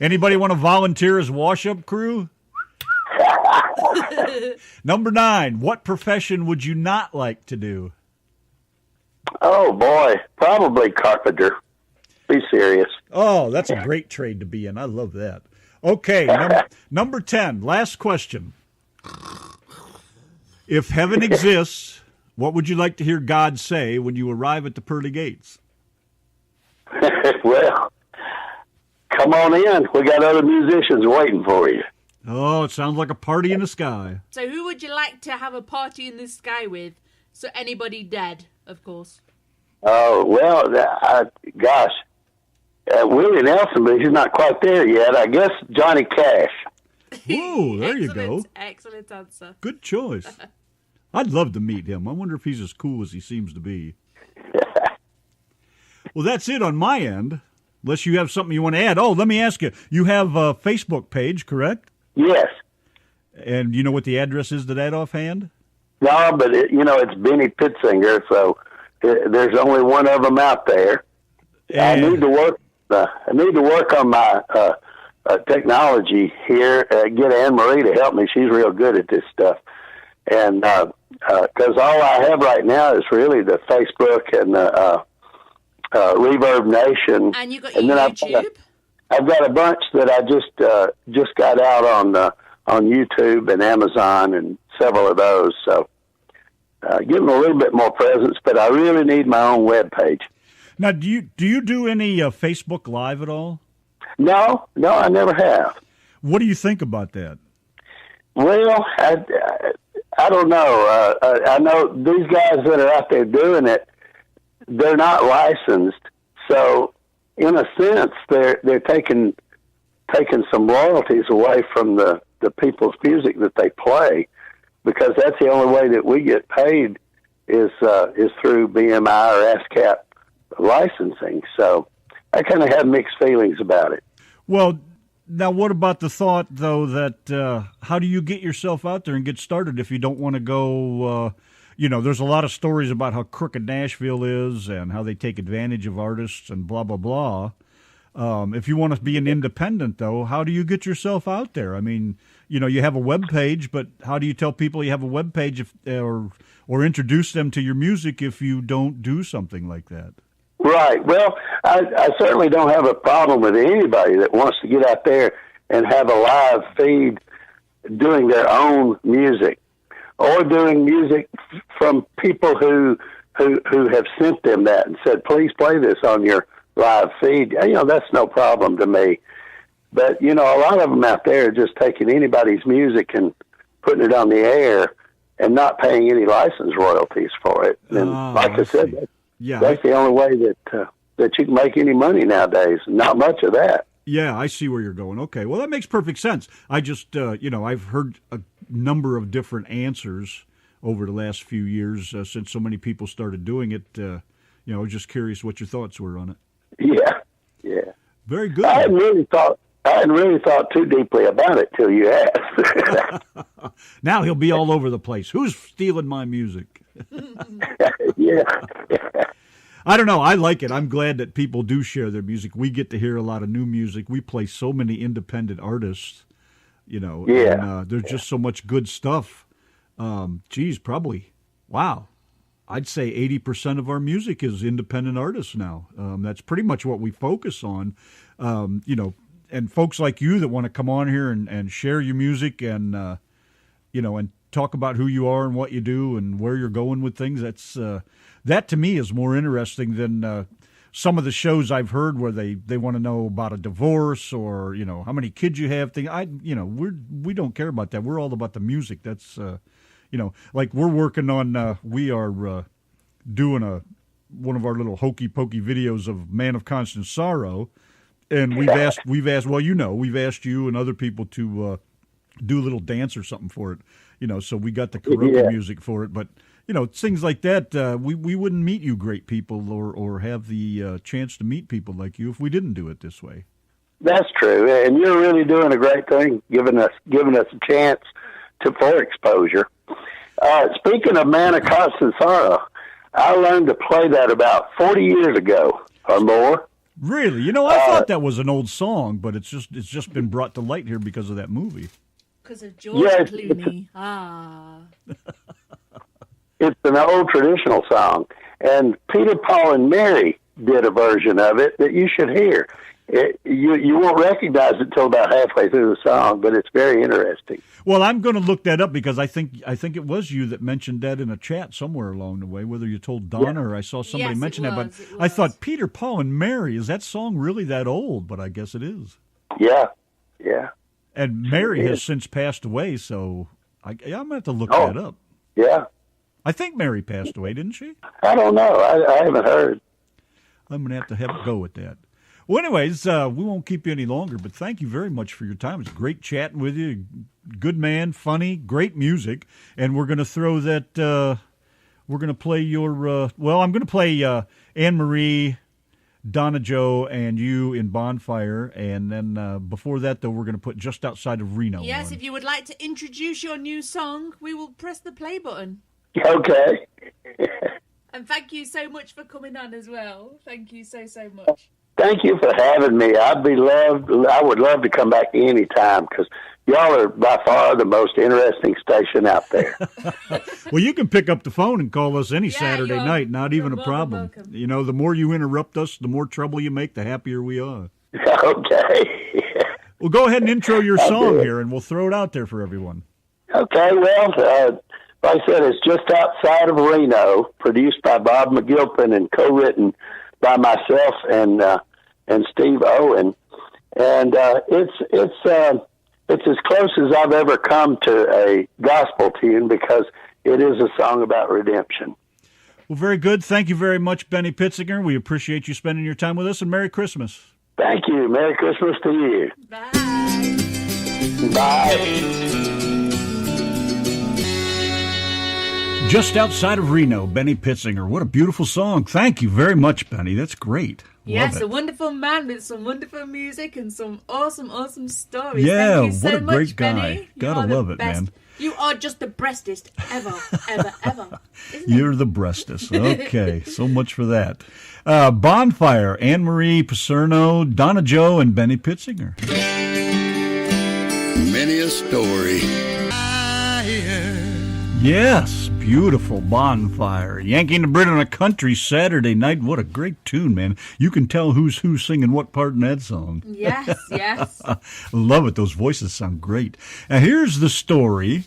Anybody want to volunteer as wash-up crew? Number 9, what profession would you not like to do? Oh, boy. Probably carpenter. Be serious. Oh, that's a great trade to be in. I love that. Okay, number 10, last question. If heaven exists, what would you like to hear God say when you arrive at the pearly gates? Well, come on in. We got other musicians waiting for you. Oh, it sounds like a party in the sky. So who would you like to have a party in the sky with? So anybody dead, of course. Oh, well, gosh. Willie Nelson, but he's not quite there yet. I guess Johnny Cash. Ooh, there you go. Excellent answer. Good choice. I'd love to meet him. I wonder if he's as cool as he seems to be. Well, that's it on my end, unless you have something you want to add. Oh, let me ask you. You have a Facebook page, correct? Yes. And you know what the address is to that offhand? No, but it's Benny Pitsinger, so there's only one of them out there. And I need to work. I need to work on my technology here. Get Anne Marie to help me. She's real good at this stuff. And because all I have right now is really the Facebook and the Reverb Nation. And you got and your then YouTube? I've got a bunch that I just got out on YouTube and Amazon and several of those. So give them a little bit more presence, but I really need my own web page. now, do you do any Facebook Live at all? No, I never have. What do you think about that? Well, I don't know. I know these guys that are out there doing it, they're not licensed. So, in a sense, they're taking some royalties away from the people's music that they play, because that's the only way that we get paid is through BMI or ASCAP licensing. So, I kind of have mixed feelings about it. Well, now what about the thought, though, that how do you get yourself out there and get started if you don't want to go, there's a lot of stories about how crooked Nashville is and how they take advantage of artists and blah, blah, blah. If you want to be an independent, though, how do you get yourself out there? I mean, you have a web page, but how do you tell people you have a web page or introduce them to your music if you don't do something like that? Right. Well, I certainly don't have a problem with anybody that wants to get out there and have a live feed doing their own music or doing music from people who have sent them that and said, please play this on your live feed. That's no problem to me. But, a lot of them out there are just taking anybody's music and putting it on the air and not paying any license royalties for it. And I said, that's the only way that you can make any money nowadays. Not much of that. Yeah, I see where you're going. Okay, well, that makes perfect sense. I just, I've heard a number of different answers over the last few years since so many people started doing it. I was just curious what your thoughts were on it. Yeah. Very good. I hadn't really thought too deeply about it till you asked. Now he'll be all over the place. Who's stealing my music? Yeah. I don't know. I like it. I'm glad that people do share their music. We get to hear a lot of new music. We play so many independent artists, and there's just so much good stuff. Probably, wow. I'd say 80% of our music is independent artists now. That's pretty much what we focus on, and folks like you that want to come on here and share your music and, and talk about who you are and what you do and where you're going with things. That to me is more interesting than some of the shows I've heard where they want to know about a divorce or, how many kids you have. We don't care about that. We're all about the music. That's, like we're working on, we are doing one of our little hokey pokey videos of Man of Constant Sorrow. And we've asked, we've asked you and other people to do a little dance or something for it, so we got the karaoke music for it. But, things like that, we wouldn't meet you great people or have the chance to meet people like you if we didn't do it this way. That's true. And you're really doing a great thing, giving us a chance for exposure. Speaking of Man of Constant Sorrow, I learned to play that about 40 years ago or more. Really? I thought that was an old song, but it's just been brought to light here because of that movie. Because of George Clooney. It's an old traditional song, and Peter, Paul, and Mary did a version of it that you should hear. You won't recognize it until about halfway through the song, but it's very interesting. Well, I'm going to look that up because I think it was you that mentioned that in a chat somewhere along the way, whether you told Donna or I saw somebody mention that. But I thought, Peter, Paul, and Mary, is that song really that old? But I guess it is. Yeah. And Mary has since passed away, so I'm going to have to look that up. Yeah. I think Mary passed away, didn't she? I don't know. I haven't heard. I'm going to have a go at that. Well, anyways, we won't keep you any longer, but thank you very much for your time. It's great chatting with you. Good man, funny, great music. And we're going to throw that, we're going to play your, I'm going to play Anne-Marie, Donna Joe, and you in Bonfire. And then before that, though, we're going to put Just Outside of Reno. Yes, on. if you would like to introduce your new song, we will press the play button. Okay. And thank you so much for coming on as well. Thank you so much. Thank you for having me. I would love to come back anytime because y'all are by far the most interesting station out there. Well, you can pick up the phone and call us any Saturday you're- night. Not even a you're problem. welcome. You know, the more you interrupt us, the more trouble you make, the happier we are. Okay. Well, go ahead and intro your I'll song do it. here, and we'll throw it out there for everyone. Okay, well, like I said, it's Just Outside of Reno, produced by Bob McGilpin and co-written by myself and Steve Owen, and it's as close as I've ever come to a gospel tune because it is a song about redemption. Well, very good. Thank you very much, Benny Pitsinger. We appreciate you spending your time with us, and Merry Christmas. Thank you. Merry Christmas to you. Bye. Bye. Just Outside of Reno, Benny Pitsinger. What a beautiful song. Thank you very much, Benny. That's great. Yes, Love a it. wonderful man with some wonderful music and some awesome stories. Yeah, Thank you so what a much, great guy. Benny. You Gotta are the love it, best. man. You are just the breastest ever. Isn't it? You're the breastest. Okay, so much for that. Bonfire, Anne-Marie Paserno, Donna Joe, and Benny Pitzinger. Many a story. Yes, beautiful Bonfire. Yanki and the Brit on a Country Saturday night. What a great tune, man. You can tell who's singing what part in that song. Yes. Love it. Those voices sound great. Now, here's the story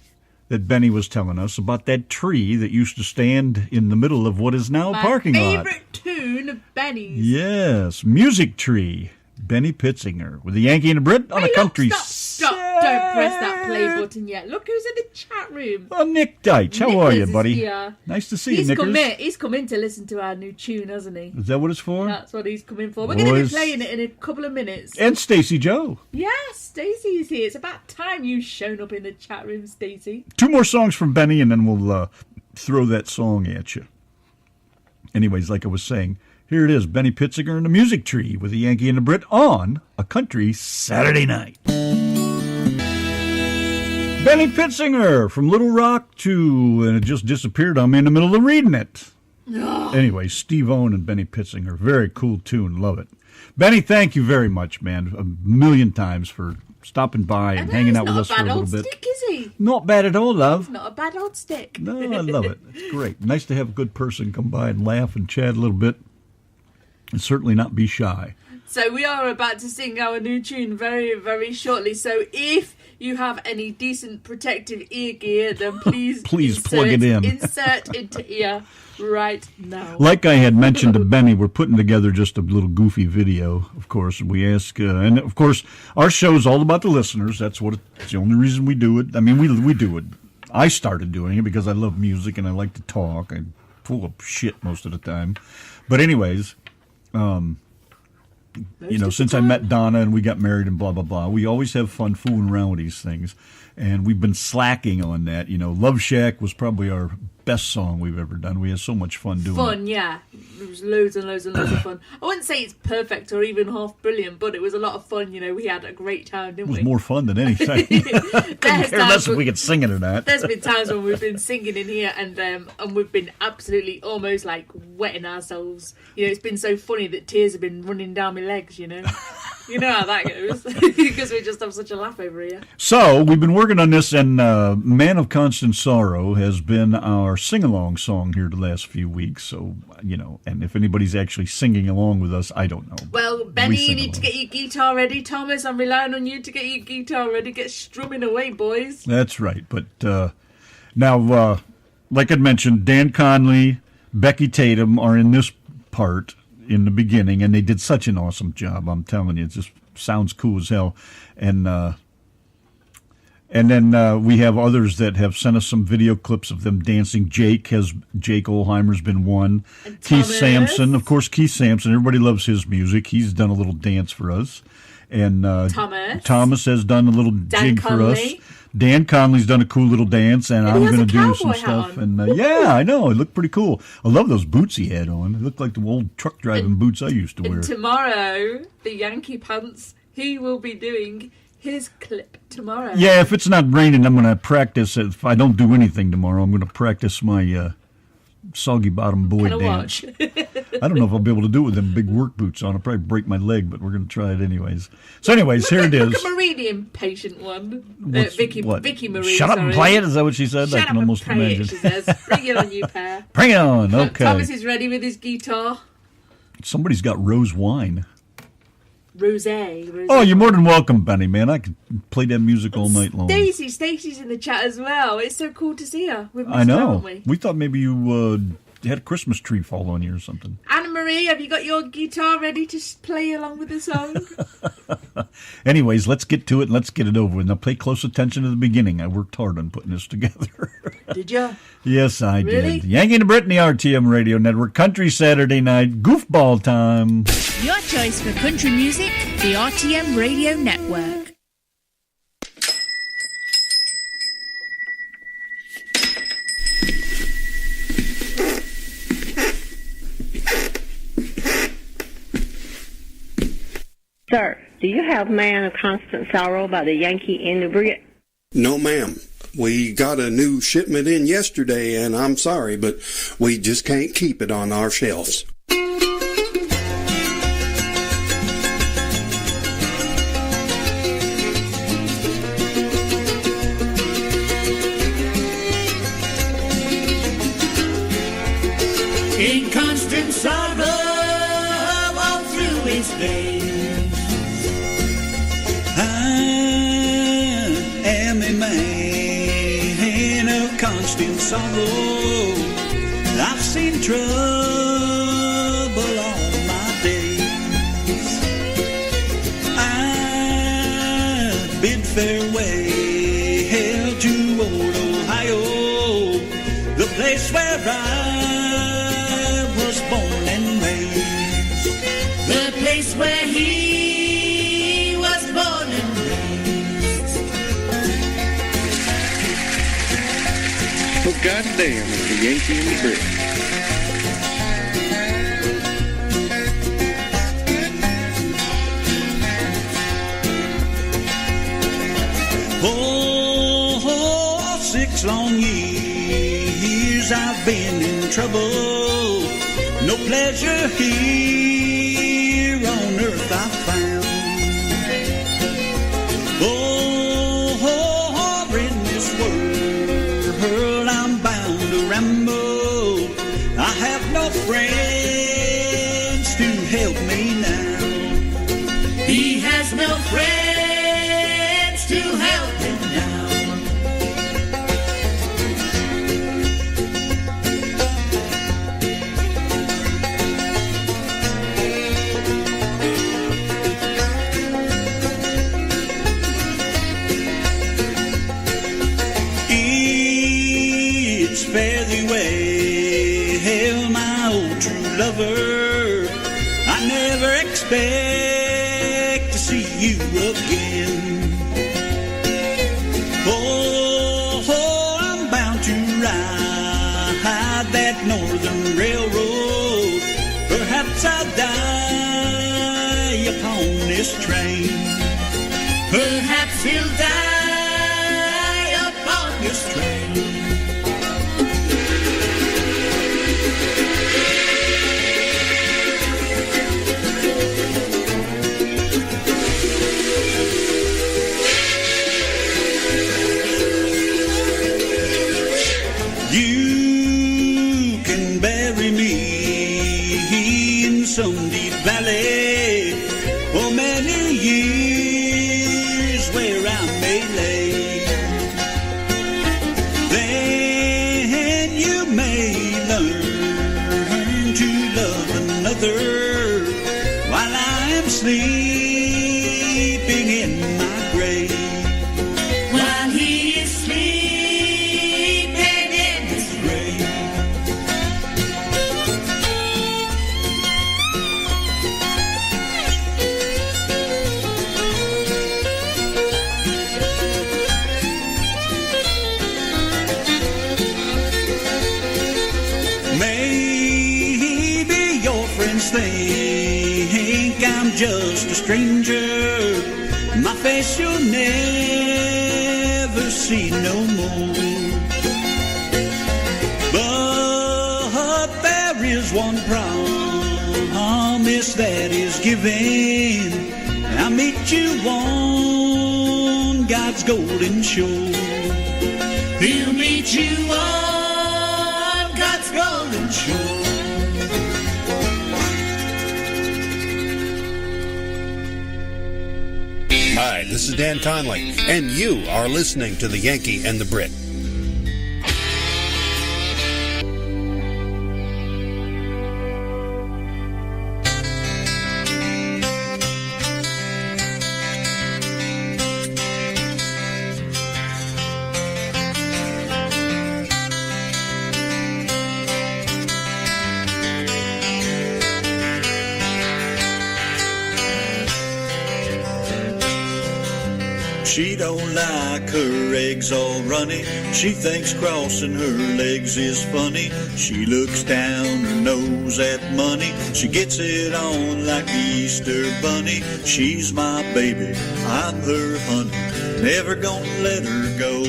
that Benny was telling us about that tree that used to stand in the middle of what is now a parking lot. My favorite tune of Benny's. Yes, Music Tree. Benny Pitzinger with the Yankee and the Brit on Hey, a Country Stop. Don't press that play button yet. Look who's in the chat room. Oh, Nick Deitch. How are Nicholas you, is buddy? here. Nice to see you, He's Nicholas. come in to listen to our new tune, hasn't he? Is that what it's for? That's what he's coming for. We're going to Boys. be playing it in a couple of minutes. And Stacey Joe. Yes, Stacey's here. It's about time you've shown up in the chat room, Stacey. Two more songs from Benny, and then we'll throw that song at you. Anyways, like I was saying, here it is, Benny Pitzinger and the Music Tree with the Yankee and the Brit on a Country Saturday night. Benny Pitzinger from Little Rock to, and it just disappeared on me in the middle of reading it. Anyway, Steve Owen and Benny Pitzinger, very cool tune, love it. Benny, thank you very much, man, a million times for stopping by and hanging out with us for a little bit. Not a bad old stick, is he? Not bad at all, love. Not a bad old stick. No, I love it. It's great. Nice to have a good person come by and laugh and chat a little bit, and certainly not be shy. So we are about to sing our new tune very, very shortly. So if you have any decent protective ear gear, then please Plug it in. Insert into ear right now. Like I had mentioned to Benny, we're putting together just a little goofy video, of course. We ask, and of course, our show's all about the listeners. It's the only reason we do it. I mean, we do it. I started doing it because I love music and I like to talk. I'm full of shit most of the time. But anyways, since I met Donna and we got married and blah, blah, blah, we always have fun fooling around with these things. And we've been slacking on that. Love Shack was probably our best song we've ever done. We had so much fun doing it. Fun, yeah. It was loads and loads and loads of fun. I wouldn't say it's perfect or even half brilliant, but it was a lot of fun. We had a great time, didn't It was we? more fun than anything. Couldn't care less if we could sing it or not. There's been times when we've been singing in here and we've been absolutely almost like wetting ourselves. It's been so funny that tears have been running down my legs, You know how that goes. Because we just have such a laugh over here. So, we've been working on this, and Man of Constant Sorrow has been our sing-along song here the last few weeks. So, and if anybody's actually singing along with us, I don't know. Well, Benny, you need to get your guitar ready. Thomas, I'm relying on you to get your guitar ready. Get strumming away, boys. That's right. But now, like I'd mentioned, Dan Conley, Becky Tatum are in this part in the beginning, and they did such an awesome job. I'm telling you, it just sounds cool as hell. And And then we have others that have sent us some video clips of them dancing. Jake Olheimer's been one. And Keith Thomas. Sampson, of course, Keith Sampson. Everybody loves his music. He's done a little dance for us. And Thomas has done a little jig for us. Dan Conley's done a cool little dance, and I'm going to do some stuff. And yeah, I know. It looked pretty cool. I love those boots he had on. It looked like the old truck driving boots I used to wear. And tomorrow, the Yankee Pants, he will be doing his clip tomorrow. Yeah, if it's not raining, I'm going to practice. If I don't do anything tomorrow, I'm going to practice my soggy bottom boy dance. I don't know if I'll be able to do it with them big work boots on. I'll probably break my leg, but we're going to try it anyways. So anyways, here it is. Look at Marie, the impatient one. Vicky Marie. Shut up and play it? Is that what she said? Shut I can up almost and play imagine. it, she says. Bring it on, you pair. Bring it on. Okay. Thomas is ready with his guitar. Somebody's got rose wine. Rosé. Oh, you're more than welcome, Benny, man. I could play that music all night long. Stacey's in the chat as well. It's so cool to see her. We've missed I know. her, haven't we? We thought maybe you had a Christmas tree fall on you or something. Anna Marie, have you got your guitar ready to play along with the song? Anyways, let's get to it and let's get it over with. Now, pay close attention to the beginning. I worked hard on putting this together. Did you? Yes, I Really? did. Yanki and Brit, the RTM Radio Network. Country Saturday night. Goofball time. Your choice for country music, the RTM Radio Network. Sir, do you have Man of Constant Sorrow by the Yankee and the Brit? No, ma'am. We got a new shipment in yesterday, and I'm sorry, but we just can't keep it on our shelves. In constant sorrow all through his days, I am a man of constant sorrow. I've seen trouble all my days. I bid farewell to old Ohio, the place where I was born and raised. the place where he was born and raised. Oh, goddamn, it's the Yankee and the Brit. Oh, 6 long years I've been in trouble. No pleasure here on earth I found. Oh, in this world I'm bound to ramble. I have no friends to help me now. He has no friends to help him now. It's fare thee well, my old true lover. I never expect to see you again. Oh, I'm bound to ride that northern railroad. Perhaps I'll die upon this train. Perhaps he'll die upon this train. You can bury me in some deep valley for many years where I may lay. Then you may learn to love another while I am sleeping in my grave. While he just a stranger. My face you'll never see no more. But there is one promise that is given. I'll meet you on God's golden shore. He'll meet you on God's golden shore. Hi, this is Dan Conley, and you are listening to the Yankee and the Brit. She don't like her eggs all runny. She thinks crossing her legs is funny. She looks down her nose at money. She gets it on like the Easter bunny. She's my baby, I'm her honey. Never gonna let her go.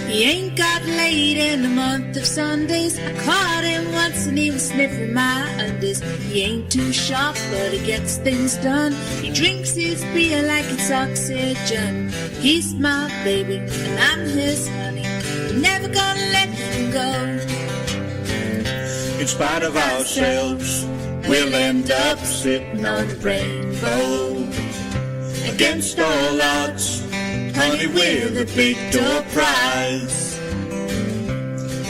He ain't got laid in the month of Sundays. I caught him once and he was sniffing my undies. He ain't too sharp, but he gets things done. He drinks his beer like it's oxygen. He's my baby and I'm his honey. I'm never gonna let him go. In spite of ourselves, we'll end up sitting on the rainbow. Against all odds, honey, we're the big door prize.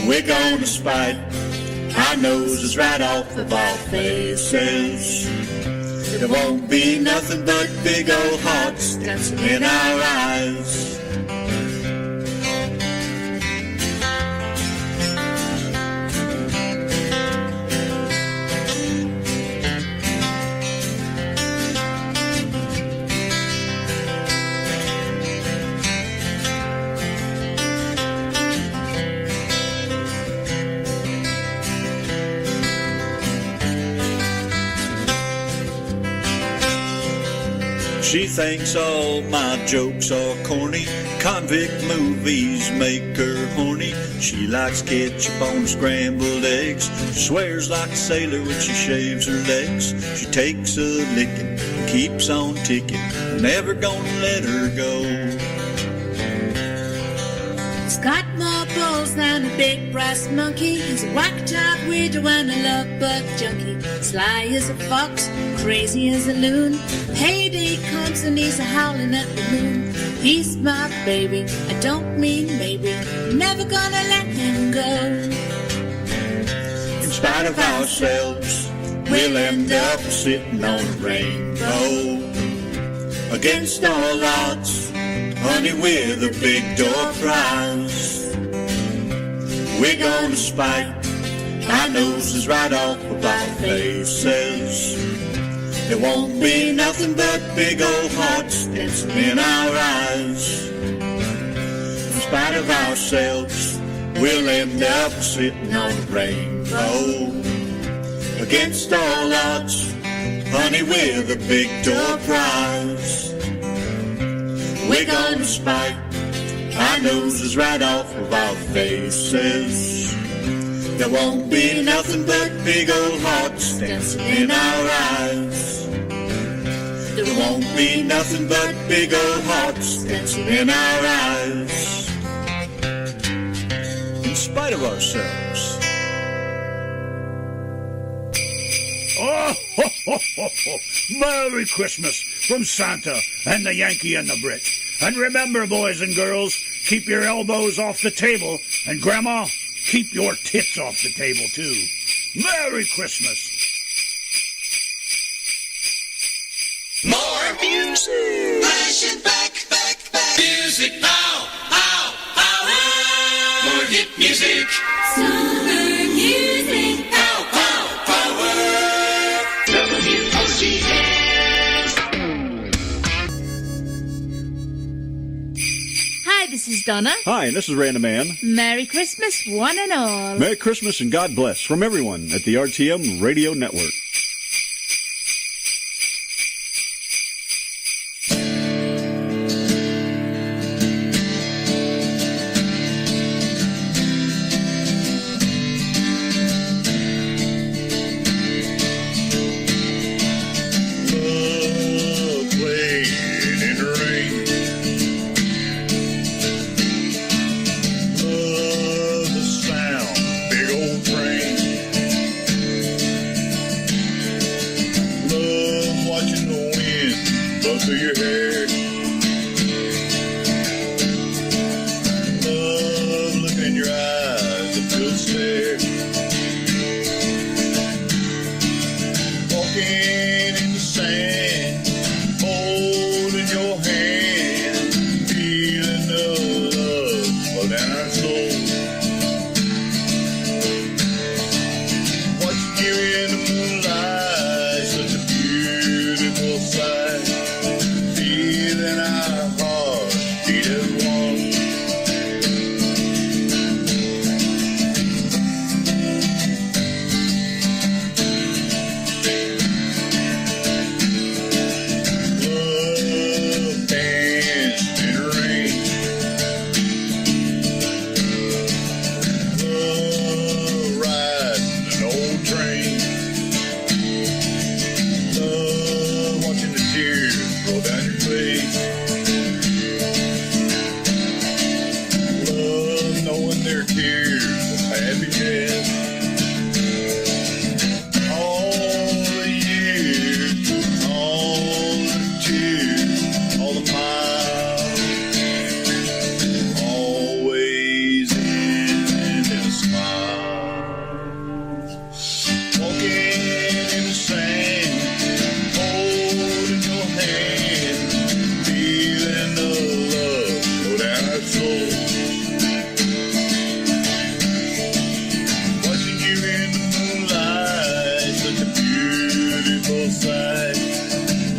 We're gonna spite our noses right off of our faces. There won't be nothing but big old hearts dancing in our eyes. She thinks all my jokes are corny. Convict movies make her horny. She likes ketchup on scrambled eggs. She swears like a sailor when she shaves her legs. She takes a licking, keeps on ticking. Never gonna let her go. He's got more balls than a big brass monkey. He's a whack-job widow and a love-bug junkie. Sly as a fox, crazy as a loon. Payday comes and he's a-howling at the moon. He's my baby, I don't mean maybe. Never gonna let him go. In spite of ourselves, we'll end up sitting on a rainbow. Against all odds, honey, we're the big door prize. We're gonna spike our noses right off of our faces. There won't be nothing but big old hearts dancing in our eyes. In spite of ourselves, we'll end up sitting on a rainbow. Against all odds, honey, we're the big door prize. We're gonna spike our noses right off of our faces. There won't be nothing but big old hearts dancing in our eyes. There won't be nothing but big old hearts dancing in our eyes. In spite of ourselves. Oh, ho, ho, ho, ho. Merry Christmas from Santa and the Yankee and the Brit. And remember, boys and girls, keep your elbows off the table. And Grandma, keep your tits off the table, too. Merry Christmas. More music. Flashing back. Music pow, pow, power. More hit music. Summer music. Pow, pow, power. WOCS. Hi, this is Donna. Hi, this is Random Man. Merry Christmas, one and all. Merry Christmas and God bless from everyone at the RTM Radio Network. through your hair. Love looking in your eyes and feel the stare. Walking in the sand, holding your hand, feeling the love flow down our soul. Watching you in the moonlight, such a beautiful sight. Feeling our hearts beat as one. Love danced in the rain. Love riding an old train. Love watching the tears roll down your face. Love knowing their tears of happiness. All the years, all the tears, all the miles, always end in a smile. Walking in the sand, holding your hand, feeling the love flow down our soul. Watching you in the moonlight, such a beautiful sight.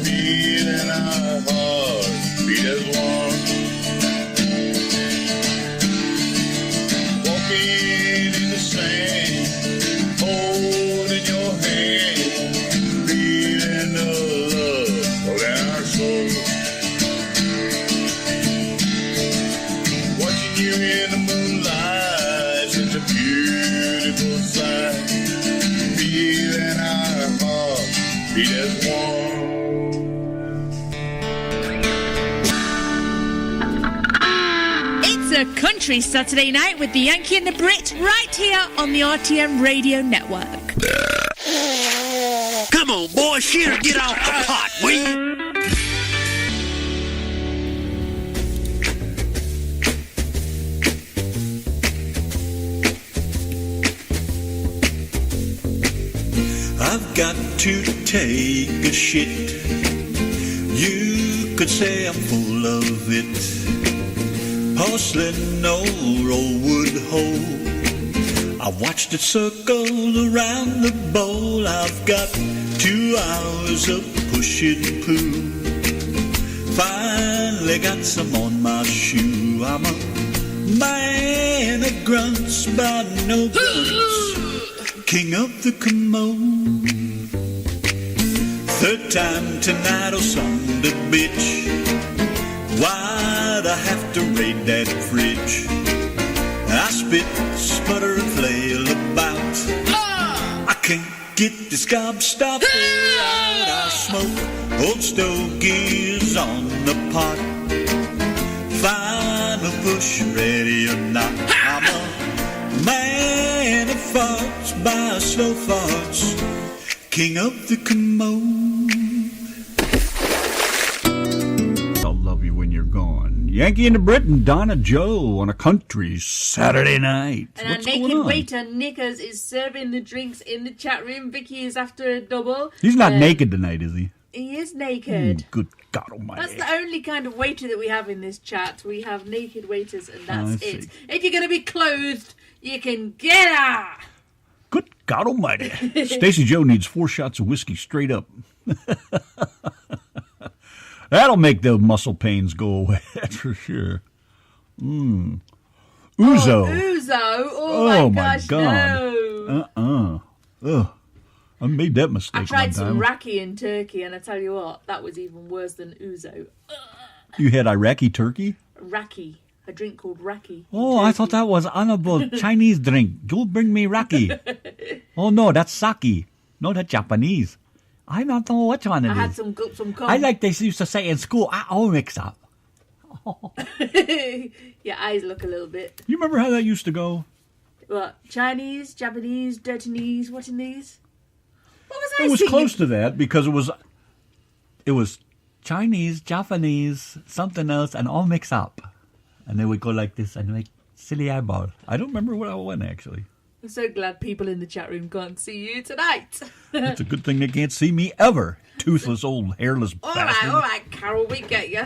Feeling our hearts beat as one. Walking in the sand, holding your hand, feeling the love flow down our soul. Watching you in the moonlight, such a beautiful sight. Feeling our hearts beat as one. It's a country Saturday night with the Yankee and the Brit right here on the RTM Radio Network. Come on, boy, shit or get off the pot, will you? I've got to take a shit. You could say I'm full of it. Porcelain or old wood hole. I watched it circle around the bowl. I've got 2 hours of push and poo. Finally got some on my shoe. I'm a man of grunts, but no grunts. King of the commode. 3rd time tonight, oh son of a bitch. Why'd I have to raid that fridge? I spit, sputter, and flail about. I can't get this gobstopper out. I smoke old stogies on the pot. Final push, ready or not. I'm a man of farts by slow farts. King of the commode. I'll love you when you're gone. Yankee and the Brit and Donna Joe on a country Saturday night. And What's our going naked on? waiter, Nickers, is serving the drinks in the chat room. Vicky is after a double. He's not naked tonight, is he? He is naked. Good God almighty. That's the only kind of waiter that we have in this chat. We have naked waiters, and that's I it. see. If you're going to be clothed, you can get out. Good God almighty. Stacey Joe needs 4 shots of whiskey straight up. That'll make the muscle pains go away, that's for sure. Ouzo. Ouzo. Oh, my gosh, God. no. Ugh. I made that mistake I tried one some time. raki in Turkey, and I tell you what, that was even worse than ouzo. You had Iraqi turkey? Raki. A drink called raki. Oh, I thought that was honorable Chinese drink. You bring me raki. Oh, no, that's sake. No, that's Japanese. I don't know which one it I is. had some cum. I like they used to say in school, I all mix up. Your eyes look a little bit. You remember how that used to go? What? Chinese, Japanese, dirtinese, what in these? What was I It was singing? close to that because it was Chinese, Japanese, something else, and all mix up. And then we go like this and make silly eyeball. I don't remember what I went, actually. I'm so glad people in the chat room can't see you tonight. It's a good thing they can't see me ever. Toothless, old, hairless bastard. All right, Carol, we get you.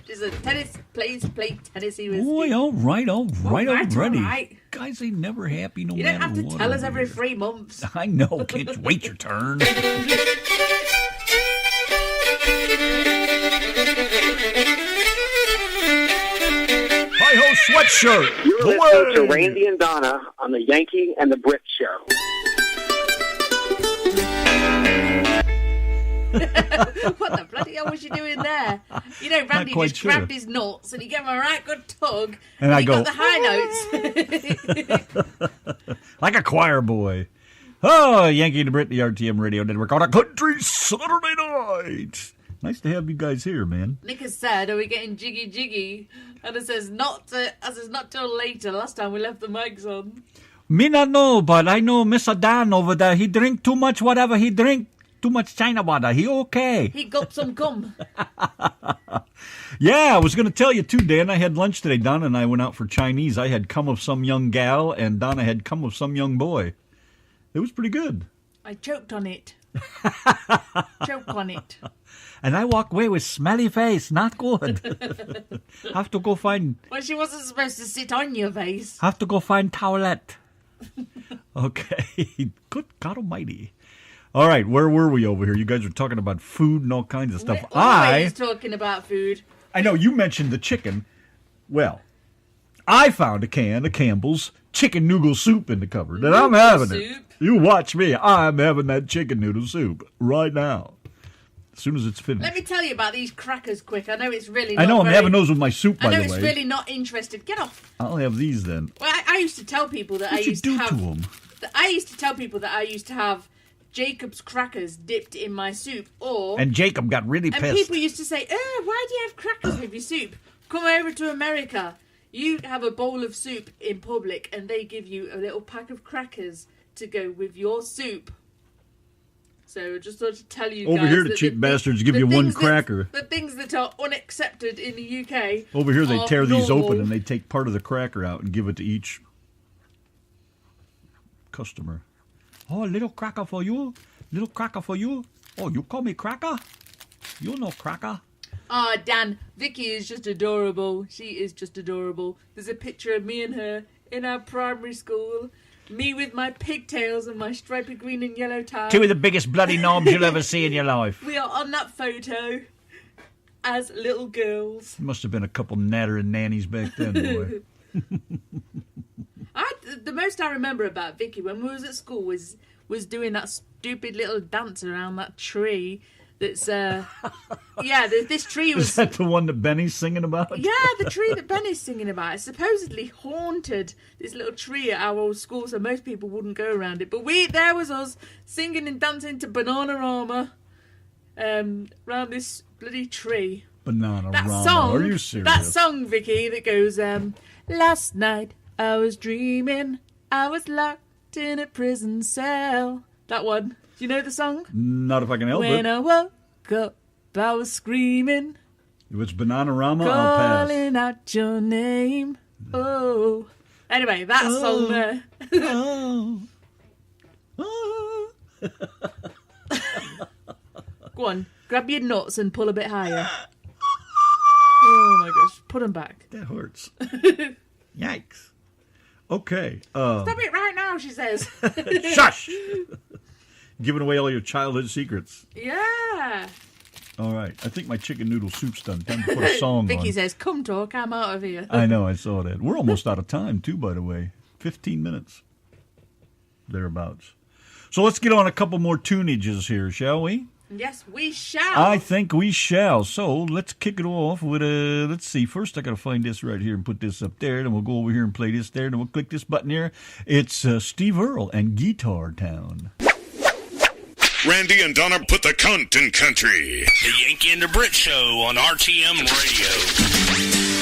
Just a tennis, play Tennessee whiskey. Boy, all right already. All right. Guys ain't never happy no You matter don't have to what tell us over every here. 3 months. I know. Can't you wait your turn? Hi-ho sweatshirt. You're listening to Randy and Donna on the Yanky and the Brit show. What the bloody hell was you doing there? You know, Randy quite just sure. grabbed his nuts and he gave him a right good tug. And I he go, got the high notes. like a choir boy. Oh, Yankee and the Brit, the RTM Radio Network on a country Saturday night. Nice to have you guys here, man. Nick has said, "Are we getting jiggy?" And it says, "Not till later." Last time we left the mics on. Me not know, but I know Mr. Dan over there. He drink too much whatever he drink. Too much China water. He okay. He gulped some gum. Yeah, I was going to tell you too, Dan. I had lunch today. Donna and I went out for Chinese. I had come of some young gal, and Donna had come of some young boy. It was pretty good. I choked on it. Choke on it. And I walk away with smelly face. Not good. Have to go find. Well, she wasn't supposed to sit on your face. Have to go find towelette. Okay. Good God Almighty. All right, where were we over here? You guys were talking about food and all kinds of stuff. We're always talking about food. I know you mentioned the chicken. Well, I found a can of Campbell's chicken noodle soup in the cupboard, and I'm having it. You watch me. I'm having that chicken noodle soup right now. As soon as it's finished. Let me tell you about these crackers quick. I know it's really not I know I'm very- having those with my soup, by I know the it's way. really not interested. Get off. I'll have these then. Well, I used to tell people that What'd I used you do to have. to 'em? I used to tell people that I used to have Jacob's crackers dipped in my soup, or And Jacob got really and pissed. people used to say, why do you have crackers with your soup? Come over to America. You have a bowl of soup in public, and they give you a little pack of crackers to go with your soup. So just thought to tell you Over guys here, the that cheap bastards give you one things that- cracker. The things that are unaccepted in the UK. Over here, they are tear these normal. open and they take part of the cracker out and give it to each customer. Oh, a little cracker for you. Little cracker for you. Oh, you call me cracker? You know cracker. Ah, Dan, Vicky is just adorable. She is just adorable. There's a picture of me and her in our primary school. Me with my pigtails and my stripy green and yellow tie. Two of the biggest bloody knobs you'll ever see in your life. We are on that photo as little girls. Must have been a couple nattering nannies back then, boy. The most I remember about Vicky when we was at school was doing that stupid little dance around that tree. That's this tree was. Is that the one that Benny's singing about? Yeah, the tree that Benny's singing about. It's supposedly haunted, this little tree at our old school, so most people wouldn't go around it. But there was us singing and dancing to Bananarama around this bloody tree. Banana That Rama. song, Are you serious? that song, Vicky, that goes, last night I was dreaming I was locked in a prison cell. That one. Do you know the song? Not if I can help When it. I woke up, I was screaming. If it's Banana Rama, I'll pass. Calling out your name. Oh. Anyway, that song there. Go on, grab your nuts and pull a bit higher. Oh my gosh, put them back. That hurts. Yikes. Okay. Stop it right now, she says. Shush! Giving away all your childhood secrets. Yeah. All right. I think my chicken noodle soup's done. Time to put a song Vicky on. says, come talk, I'm out of here. I know, I saw that. We're almost out of time, too, by the way. 15 minutes. Thereabouts. So let's get on a couple more tunages here, shall we? Yes, we shall. I think we shall. So let's kick it off with let's see. First, I got to find this right here and put this up there. Then we'll go over here and play this there. Then we'll click this button here. It's Steve Earle and Guitar Town. Randy and Donna put the cunt in country. The Yankee and the Brit Show on RTM Radio.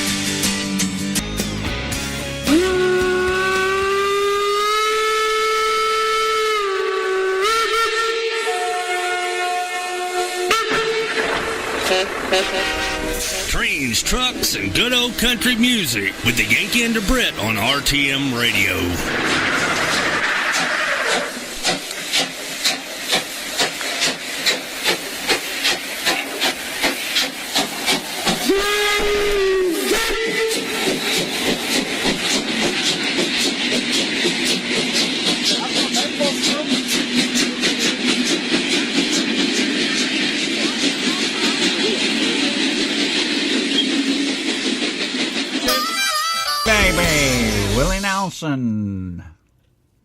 Trains, trucks, and good old country music with the Yankee and the Brit on RTM Radio.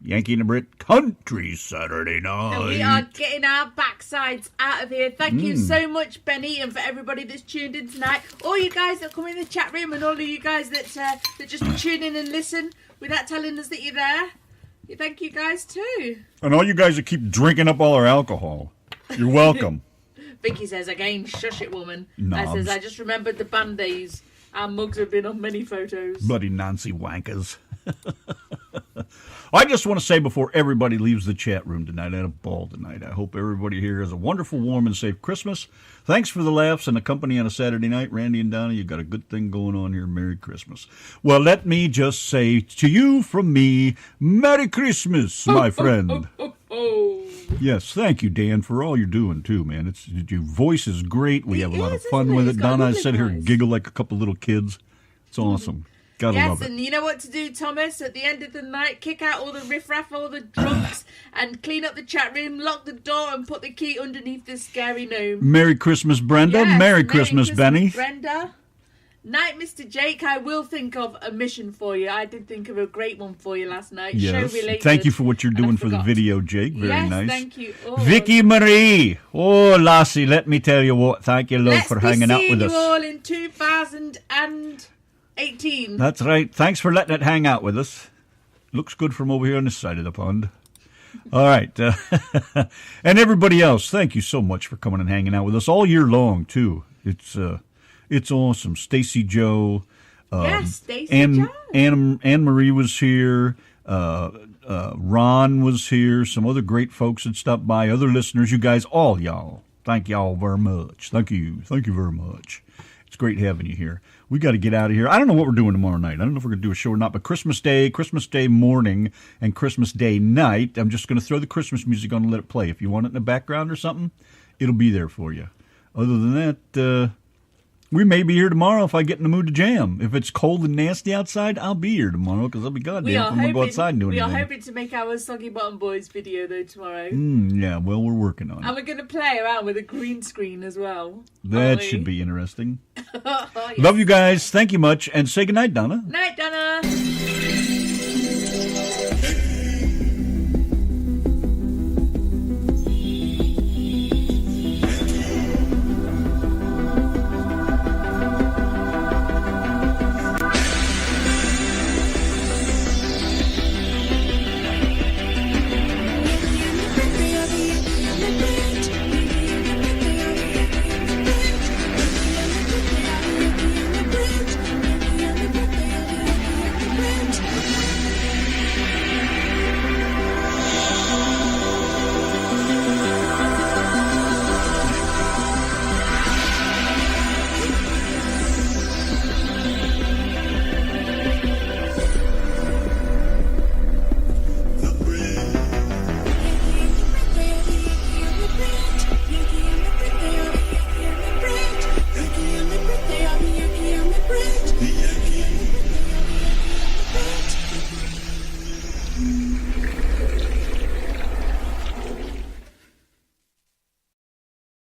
Yankee and the Brit Country Saturday Night. And we are getting our backsides out of here. Thank you so much, Benny, and for everybody that's tuned in tonight. All you guys that come in the chat room and all of you guys that just tune in and listen without telling us that you're there. Thank you guys too. And all you guys that keep drinking up all our alcohol. You're welcome. Vicky says again, shush it, woman. Knobs. I says, I just remembered the band days. Our mugs have been on many photos. Bloody Nancy wankers. I just want to say before everybody leaves the chat room tonight, I had a ball tonight. I hope everybody here has a wonderful, warm, and safe Christmas. Thanks for the laughs and the company on a Saturday night. Randy and Donna, you got a good thing going on here. Merry Christmas. Well, let me just say to you from me, Merry Christmas, my friend. Yes, thank you, Dan, for all you're doing, too, man. Your voice is great. We have a lot of fun with it. Donna, I sit here and giggle like a couple little kids. It's awesome. Gotta love it. Yes, and you know what to do, Thomas? At the end of the night, kick out all the riffraff, all the drunks, and clean up the chat room, lock the door, and put the key underneath the scary gnome. Merry Christmas, Brenda. Yes, Merry Christmas, Benny. Brenda. Night, Mr. Jake, I will think of a mission for you. I did think of a great one for you last night. Yes. Show related. Thank you for what you're doing for the video, Jake. Very nice. Thank you. Oh. Vicky Marie. Oh, lassie, let me tell you what. Thank you, love, for hanging out with us. Let's be seeing you all in 2018. That's right. Thanks for letting it hang out with us. Looks good from over here on this side of the pond. All right. And everybody else, thank you so much for coming and hanging out with us all year long, too. It's awesome. Stacy Joe. Yes, Stacy Joe. Anne Marie was here. Ron was here. Some other great folks had stopped by. Other listeners, you guys, all y'all. Thank y'all very much. Thank you. Thank you very much. It's great having you here. We got to get out of here. I don't know what we're doing tomorrow night. I don't know if we're going to do a show or not, but Christmas Day morning, and Christmas Day night, I'm just going to throw the Christmas music on and let it play. If you want it in the background or something, it'll be there for you. Other than that, we may be here tomorrow if I get in the mood to jam. If it's cold and nasty outside, I'll be here tomorrow because I'll be goddamn if I'm going to go outside and do anything. We are hoping to make our Soggy Bottom Boys video, though, tomorrow. Yeah, well, we're working on it. And we're going to play around with a green screen as well. That should be interesting. Yes. Love you guys. Thank you much. And say goodnight, Donna. Night, Donna.